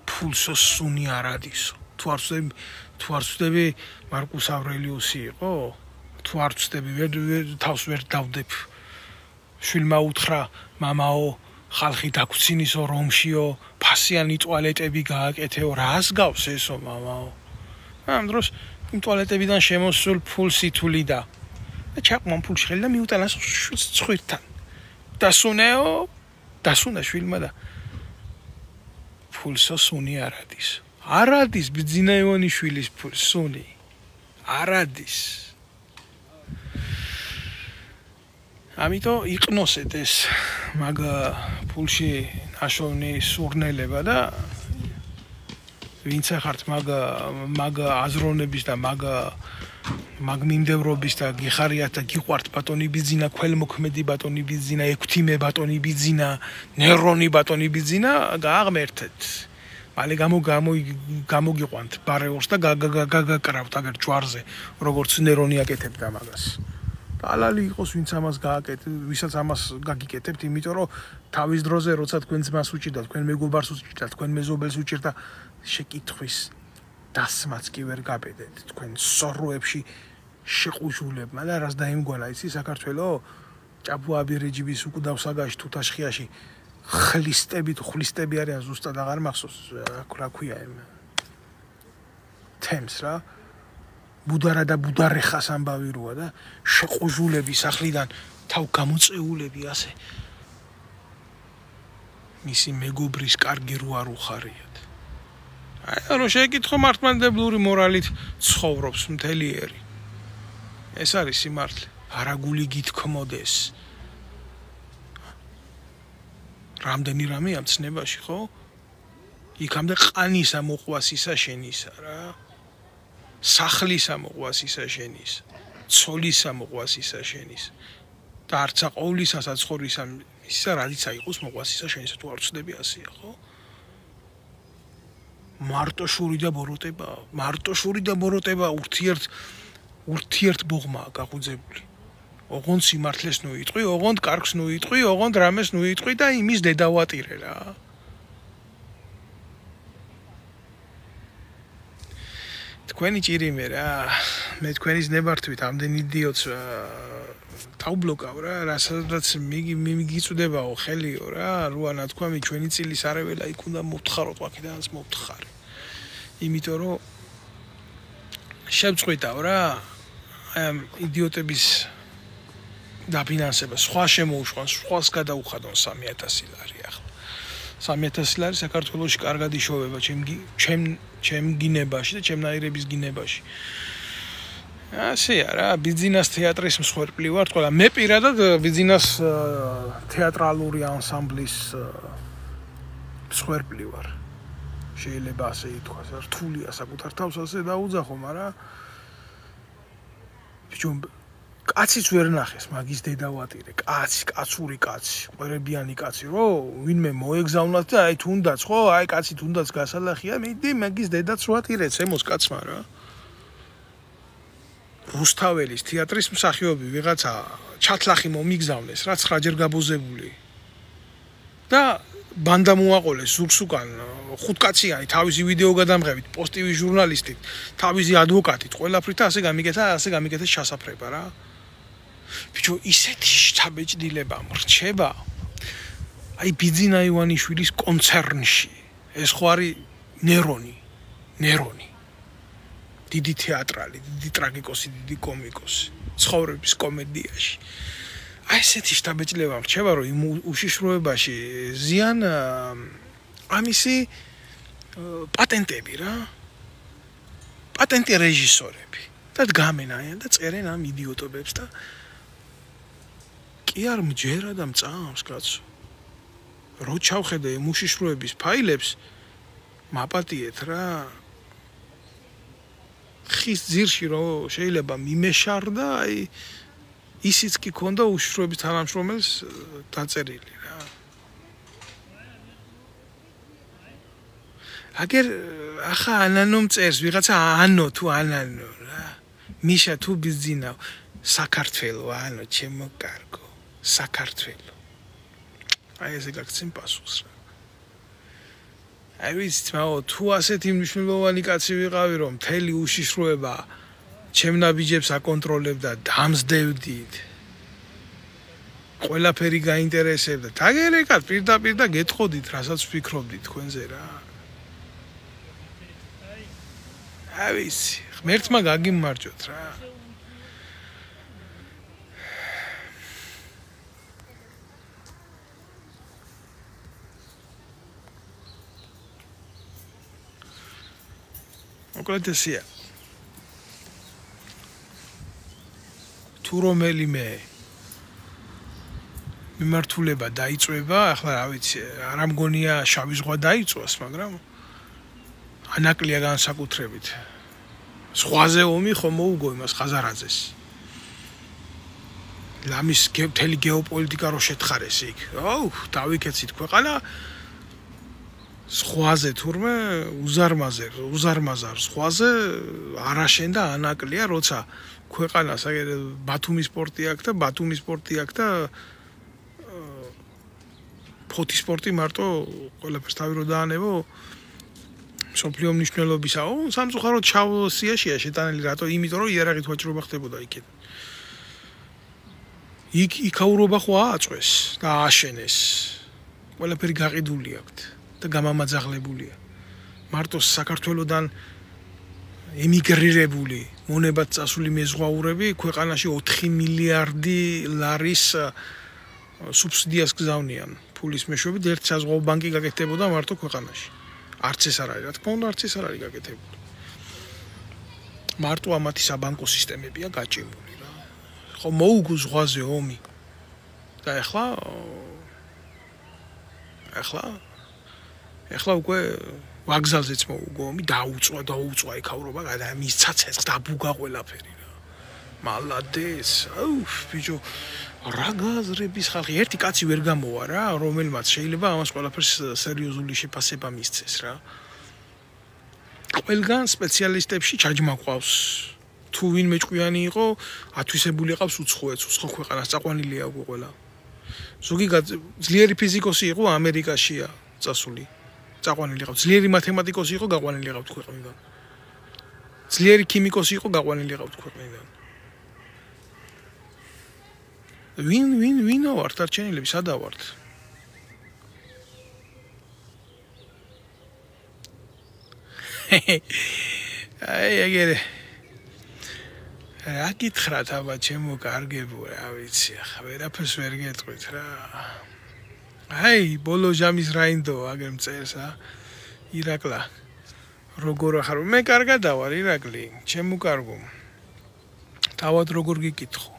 [SPEAKER 1] ფულსო სუნი არადისო. თუ არ ვწდები მარკუს ავრელიუსი იყო? თუ არ ვწდები თავს ვერ დავდებ. შვილმა უთხრა მამაო ხალხი დაგვრცინისო რომშიო, ფასიანი ტუალეტები გააკეთეო, რას გავს ესო მამაო? ამ დროს იმ ტუალეტებიდან შემოსულ ფულს ითვლიდა. და ჩაყმან ფულში ხელი და მიუტანა ცხვირთან. დასუნა შვილმა და ფულსო სუნი არადის. არადის ბიძინა ივანიშვილის სუნი. არადის. ამიტომ იყნოსეთ ეს მაგ ფულში ნაშოვნი სურნელება და ვინც ახართ მაგ აზროვნების და მაგ მიმდევრობის და გიხარიათ და გიყვართ ბატონი ბიძინა, ქველმოქმედი ბატონი ბიძინა, ექვთიმე ბატონი ბიძინა, ნერონი ბატონი ბიძინა, გააღმერთეთ. მალე გამოგიყვანთ ბარეორს და გაგაკრავთ აგერ ჯვარზე, როგორც ნერონი აკეთებდა მაგას. ალალი იყოს ვინც ამას გააკეთებს, ვისაც ამას გაგიკეთებთ, იმიტომ რომ თავის დროზე როცა თქვენ ძმას უჭირდა, თქვენ მეგობარს უჭირდა, თქვენ მეზობელს უჭირდა, შეკითხვის დასმაც კი ვერ გაბედეთ. თქვენ სოროებში შეყუჟულებმა და რას დაიმგვანა იცი საქართველო? ჭაბუაბი რეჯიბის უკდავ საგაში თუთაშხიაში ხლისტები არიან ზუსტად აღარ მახსოვს რა ქვია იმ თემს რა. ბუდარა და ბუდარეხას ამბავი როა და შეყუჟულები სახლიდან თავ გამოწეულები ასე მისი მეგობრის კარგი რო არ უხარიათ. აი რომ შეკითხო მართლმადიდებლური მორალით ცხოვრობს მთელი ერი. ეს არის სიმართლე. არაგული გითქმოდეს. რამდენი რამეა მცნებაში ხო? იქამდე ყანისა მოყვას ისა შენისა რა. სახლისა მოყვას ისა შენის, ცოლისა მოყვას ისა შენის და არცა ყოვლისა საცხოვრისა ისა რადიცა იყოს მოყვას ისა შენის. თუ არ ვწდები ასეა ხო? მარტოშური და ბოროტება ურთიერთ ბოღმაა გაღვიძებული. ოღონდ სიმართლეს ნუ იტყვი, ოღონდ კარგს ნუ იტყვი, ოღონდ რამეს ნუ იტყვი და იმის დედავატირე რა. თქვენი ჭირიმე რა, მე თქვენის ნებართვით ამდენ იდიოტს თავბლოკავ რა, რასაც მიგიწვდებაო ხელიო რა, რუანა თქვამი ჩვენი წილისარეველა იქ უნდა მოვთხაროთ, აქედანაც მოვთხარი. იმიტომ რომ შევწყვიტავ რა, ამ იდიოტების დაფინანსება, სხვა შემოუშვან, სხვას გადაუხადონ 3000 ლარი ახლა. 3000 ლარი საქართველოში კარგად იშოვება ჩემ გინებაში და ჩემნაირების გინებაში. ასეა რა, ბიზნეს თეატრის მსხვერპლი ვარ, ყველა მე პირადად ბიზნეს თეატრალური ანსამბლის მსხვერპლი ვარ. შეიძლება ასე ითქვას, რთულია საკუთარ თავს ასე დაუძახო, მაგრამ ბიჭო კაციც ვერ ნახეს მაგის დედავატირე, კაცური კაცი, ყვერებიანი კაცი, რო ვინმე მოეგზავნათ და აი თუნდაც ხო, აი კაცი თუნდაც გასალახია, მიდი მაგის დედაც ვატირე, ცემოს კაცმა რა. რუსთაველის თეატრის მსახიობი ვიღაცა ჩათლახი მომიგზავნეს, რა 9 ჯერ გაბოზებული. და ბანდა მოაყოლეს ზურგს უკან 5 კაციანი თავისი ვიდეო გადამღებით, პოსტივი ჟურნალისტით, თავისი ადვოკატით, ყველაფრით ასე გამიკეთეს ჩასაფრება რა. ბიჭო, ისეთი შთაბეჭდილება მრჩება. აი ბიძინა ივანიშვილის კონცერნში. ეს ხო არის ნერონი. დიდი თეატრალი, დიდი ტრაგიკოსი, დიდი კომიკოსი, ცხოვრების კომედიაში. აი ესეთი შთაბეჭდილება მრჩება, რომ იმ უშიშროებაში ზიან ამისი პატენტები რა. პატენტი რეჟისორები. და დგამენ და წერენ ამ იდიოტობებს და კი არ მჯერა და მწამს კაცო. რო ჩავხედე იმ უშიშროების ფაილებს, მაპატიეთ რა. ხის ძირში რო შეიძლება მიმეშარდა, აი ისიც კი ქონდა უშიშროების თანამშრომელს დაწერილი რა. აგერ ახლა ანანომ წერს ვიღაცა ანო თუ ანანო რა. მიშა თუ ბიზნაო საქართველო ანო ჩემო კარგო საქართველო. აი ესე გაქცენ პასუხს რა. აი ვიცით მაო თუ ასეთი მნიშვნელოვანი კაცი ვიყავი რომ მთელი უშიშროება ჩემ ნაბიჯებს აკონტროლებდა დამსდევდით. ყველაფერი გაინტერესებდა. დაგერეკათ პირდაპირ და გეტყოდით რასაც ვფიქრობდით თქვენზე რა. აი ვიცი, ღმერთმა გაგიმარჯვოთ რა. მოკლედ ესია. თუ რომელიმე მიმართულება დაიწვება, ახლა რა ვიცი, არ ამგონია შავი ზღვა დაიწვას, მაგრამ ანაკლია განსაკუთრებით. ზღვაზე ომი ხომ მოუგო იმას ხაზარაძეს. ლამის მთელი გეოპოლიტიკა რო შეთხარეს იქ. აუ, დავიქეცით ქვეყანა ზღვაზე თურმე უზარმაზარ ზღვაზე არაშენ და ანაკლია, როცა ქვეყანას ბათუმის პორტი აქვს და ბათუმის პორტი აქვს და ფოთის პორტი მარტო ყველაფერს თავი რო დაანებო სოფლიო მნიშვნელობისაა. სამწუხაროდ ჩავსიაშია შეტანილი რატო? იმიტომ რომ იარაღით ვაჭრობა ხდებოდა იქეთ. იქაურობა ხო ააწვეს და ააშენეს. ყველაფერი გაყიდული აქვს და გამამაძაღლებულია. მარტო საქართველოდან ემიგრირებული მონებად წასული მეზღვაურები ქვეყანაში 4 მილიარდი ლარის სუბსიდიას გზავნიან. ფულის მეშვეობით ერთ საზღვაო ბანკი გაკეთებოდა მარტო ქვეყანაში. არც ეს არ არის, რა თქმა უნდა, არც ეს არ არის გაკეთებული. მარტო ამათი საბანკო სისტემებია გაჭიმული რა. ხო მოუგო ზღვაზე ომი. და ეხლა უკვე ვაგზალზეც მოუგო ომი, დაუწვა იქაურობა, მისცა ცეცხლს დაბუგა ყველაფერი რა. მალადეს, აუ, ბიჭო, რა გაზრების ხალხი, ერთი კაცი ვერ გამოვა რა, რომელმაც შეიძლება ამას ყველაფერს სერიოზული შეფასება მისცეს რა. ყველგან სპეციალისტებში ჩაჯმაყავს. თუ ვინმე ჭკვიანი იყო, ათვისებული ყავს უცხოეთს, უცხო ქვეყანას წაყვანილია უკვე ყველა. ზოგი ძლიერი ფიზიკოსი იყო ამერიკაშია წასული. წაყვანილი ყავს. ძლიერი მათემატიკოსი იყო, გაყვანილი ყავს ქვეყნიდან. ძლიერი ქიმიკოსი იყო, გაყვანილი ყავს ქვეყნიდან. ვინ ვართ არჩენილები, სადა ვართ? აი ეგერე რა გითხრათ აბა ჩემო კარგებო რა ვიცი ახლა ვერაფერს ვერ გეტყვით რა აი ბოლო ჟამის რაინდო აგერ მწერს ირაკლა როგორ ახარ მე კარგად დავარ ირაკლი ჩემო კარგო თავად როგორ გიკითხო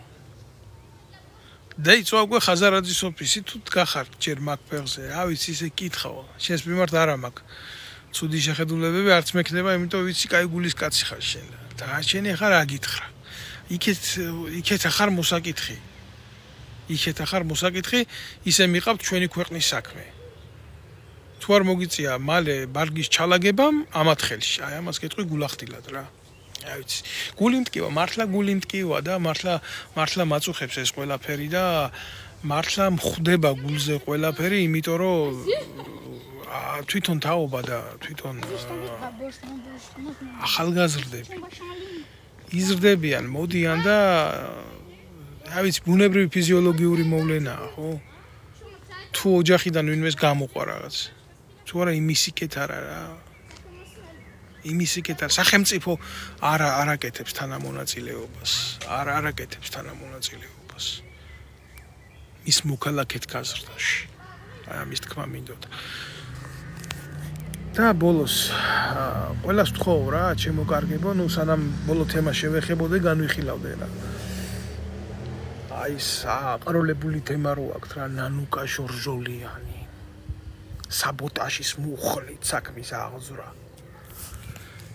[SPEAKER 1] დაიწყო უკვე ხაზარაძის ოფისი თუ დგახარ ჯერ მაგ ფეხზე რა ვიცი ისე კითხავ შენს მიმართ არა მაქვს ცუდი შეხედულებები არც მექნება იმიტომ ვიცი კაი გულის კაცი ხარ შენ და შენი ახლა რა გითხრა იქეთ ახარ მოსაკითხი იქეთ ახარ მოსაკითხი ისე მიყავთ ჩვენი ქვეყნის საქმე თუ არ მოგიწია მალე ბარგის ჩალაგებამ ამათ ხელში აი ამას გეტყვი გულახდილად რა აი ვიცი გული მტკივა მართლა გული მტკივა და მართლა მაწუხებს ეს ყველაფერი და მართლა მხვდება გულზე ყველაფერი იმიტომ რომ თვითონ თაობა და თვითონ ახალგაზრდები იზრდებიან, მოდიან და რა ვიცი, ბუნებრივი ფიზიოლოგიური მოვლენაა, ხო? თუ ოჯახიდან ვინმეს გამოყვა რაღაც. თუ არა იმისიკეთ არა რა. იმისიკეთ არა, სახელმწიფო არ აკეთებს თანამონაწილეობას. არ აკეთებს თანამონაწილეობას. ის მოქალაქეთ გაზრდაში. აი ამის თქმა მინდოდა. და ბოლოს ყველას ვთხოვ რა ჩემო კარგებო ნუ სანამ ბოლო თემა შევეხებოდე განვიხილავდე რა აი საყროლებული თემა რო აქვს რა ნანუკა ჟორჟოლიანი საბოტაჟის მუხლით საქმის აღზრა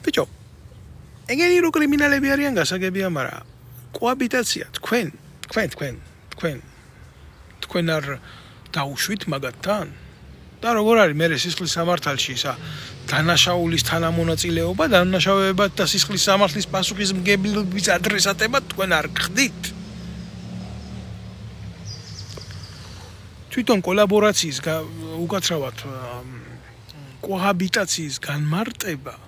[SPEAKER 1] ბიჭო ეგენი რო კრიმინალები არიან გასაგებია მაგრამ კოაბიტაცია თქვენ არ დაუშვით მაგათთან და როგორ არის მე სისხლის სამართალში ისა დანაშაულის თანამონაწილეობა დანაშაუებად და სისხლის სამართლის პასუხისმგებლობის ადრესატებად თქვენ არ გხდით თვითონ კოლაბორაციის უკაცრავად კოჰაბიტაციის განმარტება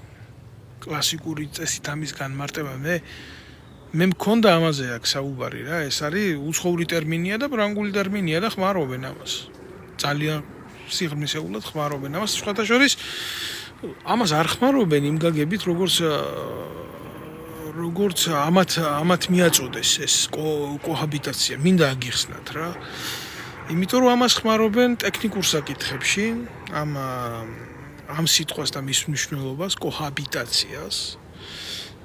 [SPEAKER 1] კლასიკური წესით ამის განმარტება მე მქონდა ამაზე აქ საუბარი რა ეს არის უცხოური ტერმინია და ფრანგული ტერმინია და ხმარობენ ამას ძალიან სიღრმისეულად ხმარობენ ამას სხვათა შორის ამას არ ხმარობენ იმ გაგებით როგორც ამათ მიაწოდეს ეს კოჰაბიტაცია მინდა აგიხსნათ რა იმიტომ რომ ამას ხმარობენ ტექნიკურ საკითხებში ამ სიტყვას და მის მნიშვნელობას კოჰაბიტაციას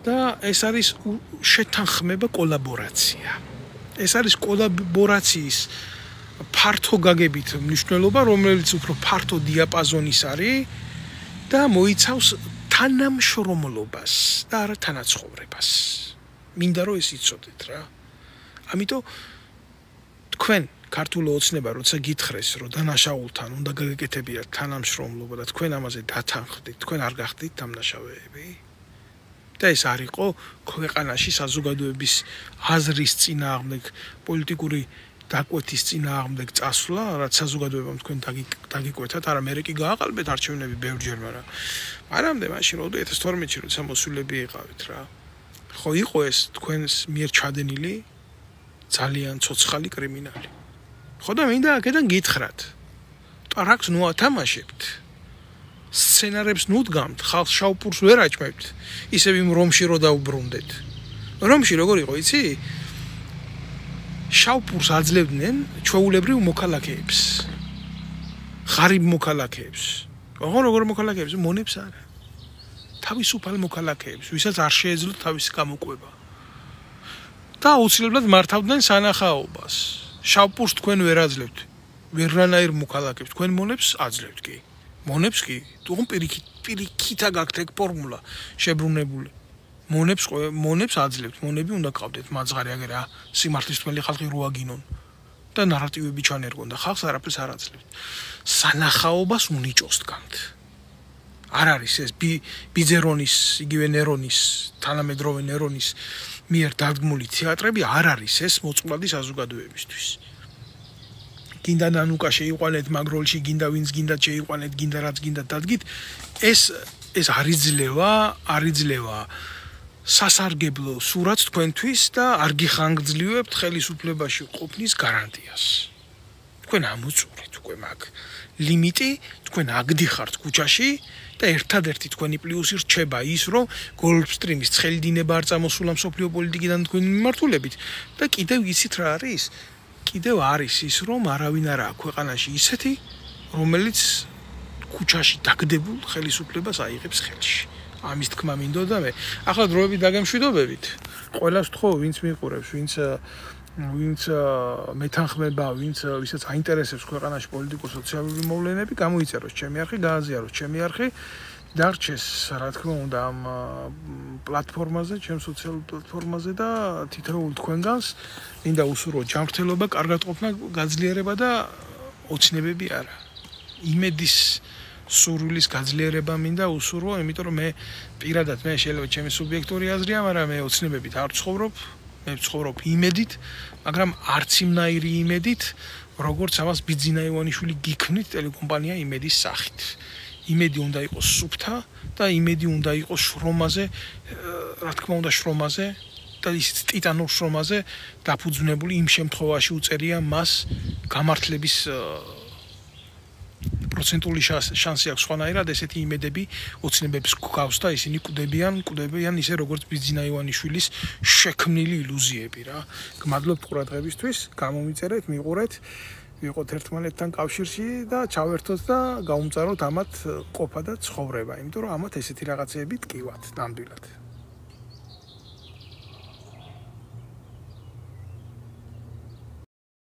[SPEAKER 1] და ეს არის შეთანხმება კოლაბორაცია ეს არის კოლაბორაციის ფართო გაგებით მნიშვნელობა რომელიც უფრო ფართო დიაპაზონის არის და მოიცავს თანამშრომლობას და არა თანაცხოვრებას მინდა რომ ეს იცოდეთ რა ამიტომ თქვენ ქართული ოცნება როცა გითხრეს რომ დანაშაულთან უნდა გაგეკეთებიათ თანამშრომლობა და თქვენ ამაზე დათანხმდით თქვენ არ გახდით დამნაშავეები და ეს არ იყო ქვეყანაში საზოგადოების აზრის წინააღმდეგ პოლიტიკური დაკვეთის წინააღმდეგ წასვლა რაც საზოგადოებამ თქვენ დაგიკვეთათ არა მე კი გააყალბეთ არჩევნები ბევრჯერ მაგრამ მაშინ 2012-ში როცა მოსულები იყავით რა ხო იყო ეს თქვენს მიერ ჩადენილი ძალიან ცოცხალი კრიმინალი ხო და მინდა აქედან გითხრათ ტარაკს ნუ ათამაშებთ სცენარებს ნუ დგამთ ხალხს შავპურს ვერ აჭმევთ ისევ იმ რომში რო დაუბრუნდეთ რომში როგორ იყო იცი შავპურს აძლევდნენ ჩვეულებრივ მოქალაქეებს ღარიბ მოქალაქეებს როგორ მოქალაქეებს მონებს არა თავისუფალ მოქალაქეებს ვისაც არ შეეძლოთ თავისი გამოკვება და აუცილებლად მართავდნენ სანახაობას შავპურს თქვენ ვერ აძლევთ ვერანაირ მოქალაქეებს თქვენ მონებს აძლევთ კი მონებს კი თუმ პირიქითა გაქვთ ეგ ფორმულა შებრუნებული მონებს აძლევთ მონები უნდა გყავდეთ მაძღარი აგერა სიმართლისმცემელი ხალხი რო აგინონ და ნარატივები ჩანერგონ და ხალხს არაფერს არ აძლევთ სანახაობას უნიჭოს დგამთ არ არის ეს ბიძერონის, იგივე ნერონის, თანამედროვე ნერონის მიერ დადგმული თეატრები არ არის ეს მოწყვლადი საზოგადოებისთვის. გინდა ნანუკა შეიყვანეთ მაგ როლში, გინდა ვინც გინდა შეიყვანეთ, გინდა რაც გინდა დადგით, ეს არ იძლევა სასარგებლო სურათს თქვენთვის და არ გიხანგრძლივებთ ხელისუფლებაში ყოფნის გარანტიას. თქვენ ამოწურეთ უკვე მაგ ლიმიტი, თქვენ აგდიხართ ქუჩაში და ერთადერთი თქვენი პლუსი რჩება ის, რომ გოლფსტრიმის ცხელი დინება არ წამოსულა მსოფლიო პოლიტიკიდან თქვენი მიმართულებით და კიდევ იცით რა არის? კიდევ არის ის, რომ არავინ არ აქვს ქვეყანაში ისეთი, რომელიც ქუჩაში დაგდებულ ხელისუფლებას აიღებს ხელში. ამის თქმა მინდოდა მე. ახლა დროები დაგემშვიდობებით. ყველას ვთხოვ, ვინც მიყურებს, ვინც მეთანხმება, ვისაც აინტერესებს ქვეყანაში პოლიტიკურ-სოციალური მოვლენები, გამოიწეროს ჩემი არხი, გააზიაროს ჩემი არხი, დარჩეს, რა თქმა უნდა, ამ პლატფორმაზე, ჩემ სოციალურ პლატფორმაზე და თითოეულ თქვენგანს მინდა უსურვო ჯანმრთელობა, კარგად ყოფნა, გაძლიერება და ოცნებები არა. იმედის სურვილის გაძლიერება მინდა უსურვო, იმიტომ რომ მე პირადად შეიძლება ჩემი სუბიექტური აზრია, მაგრამ მე ოცნებებით არ ვცხოვრობ, მე ვცხოვრობ იმედით, მაგრამ არც იმნაირი იმედით, როგორც ამას ბიძინა ივანიშვილი გიქმნით ტელეკომპანია იმედის სახით. იმედი უნდა იყოს სუფთა და იმედი უნდა იყოს შრომაზე, რა თქმა უნდა შრომაზე და ისიც ტიტანურ შრომაზე დაფუძნებული იმ შემთხვევაში უწერია მას გამართლების პროცენტული შანსი აქვს სხვანაირად ესეთი იმედები ოცნებებს გვგავს და ისინი კვდებიან ისე როგორც ბიძინა ივანიშვილის შექმნილი ილუზიები რა. გმადლობთ ყურადღებისთვის, გამომიწერეთ, მიყურეთ, ვიყოთ ერთმანეთთან კავშირში და ჩავერთოთ და გავუმწაროთ ამათ ყოფა და ცხოვრება, იმიტომ რომ ამათ ესეთი რაღაცეები ტკივათ ნამდვილად.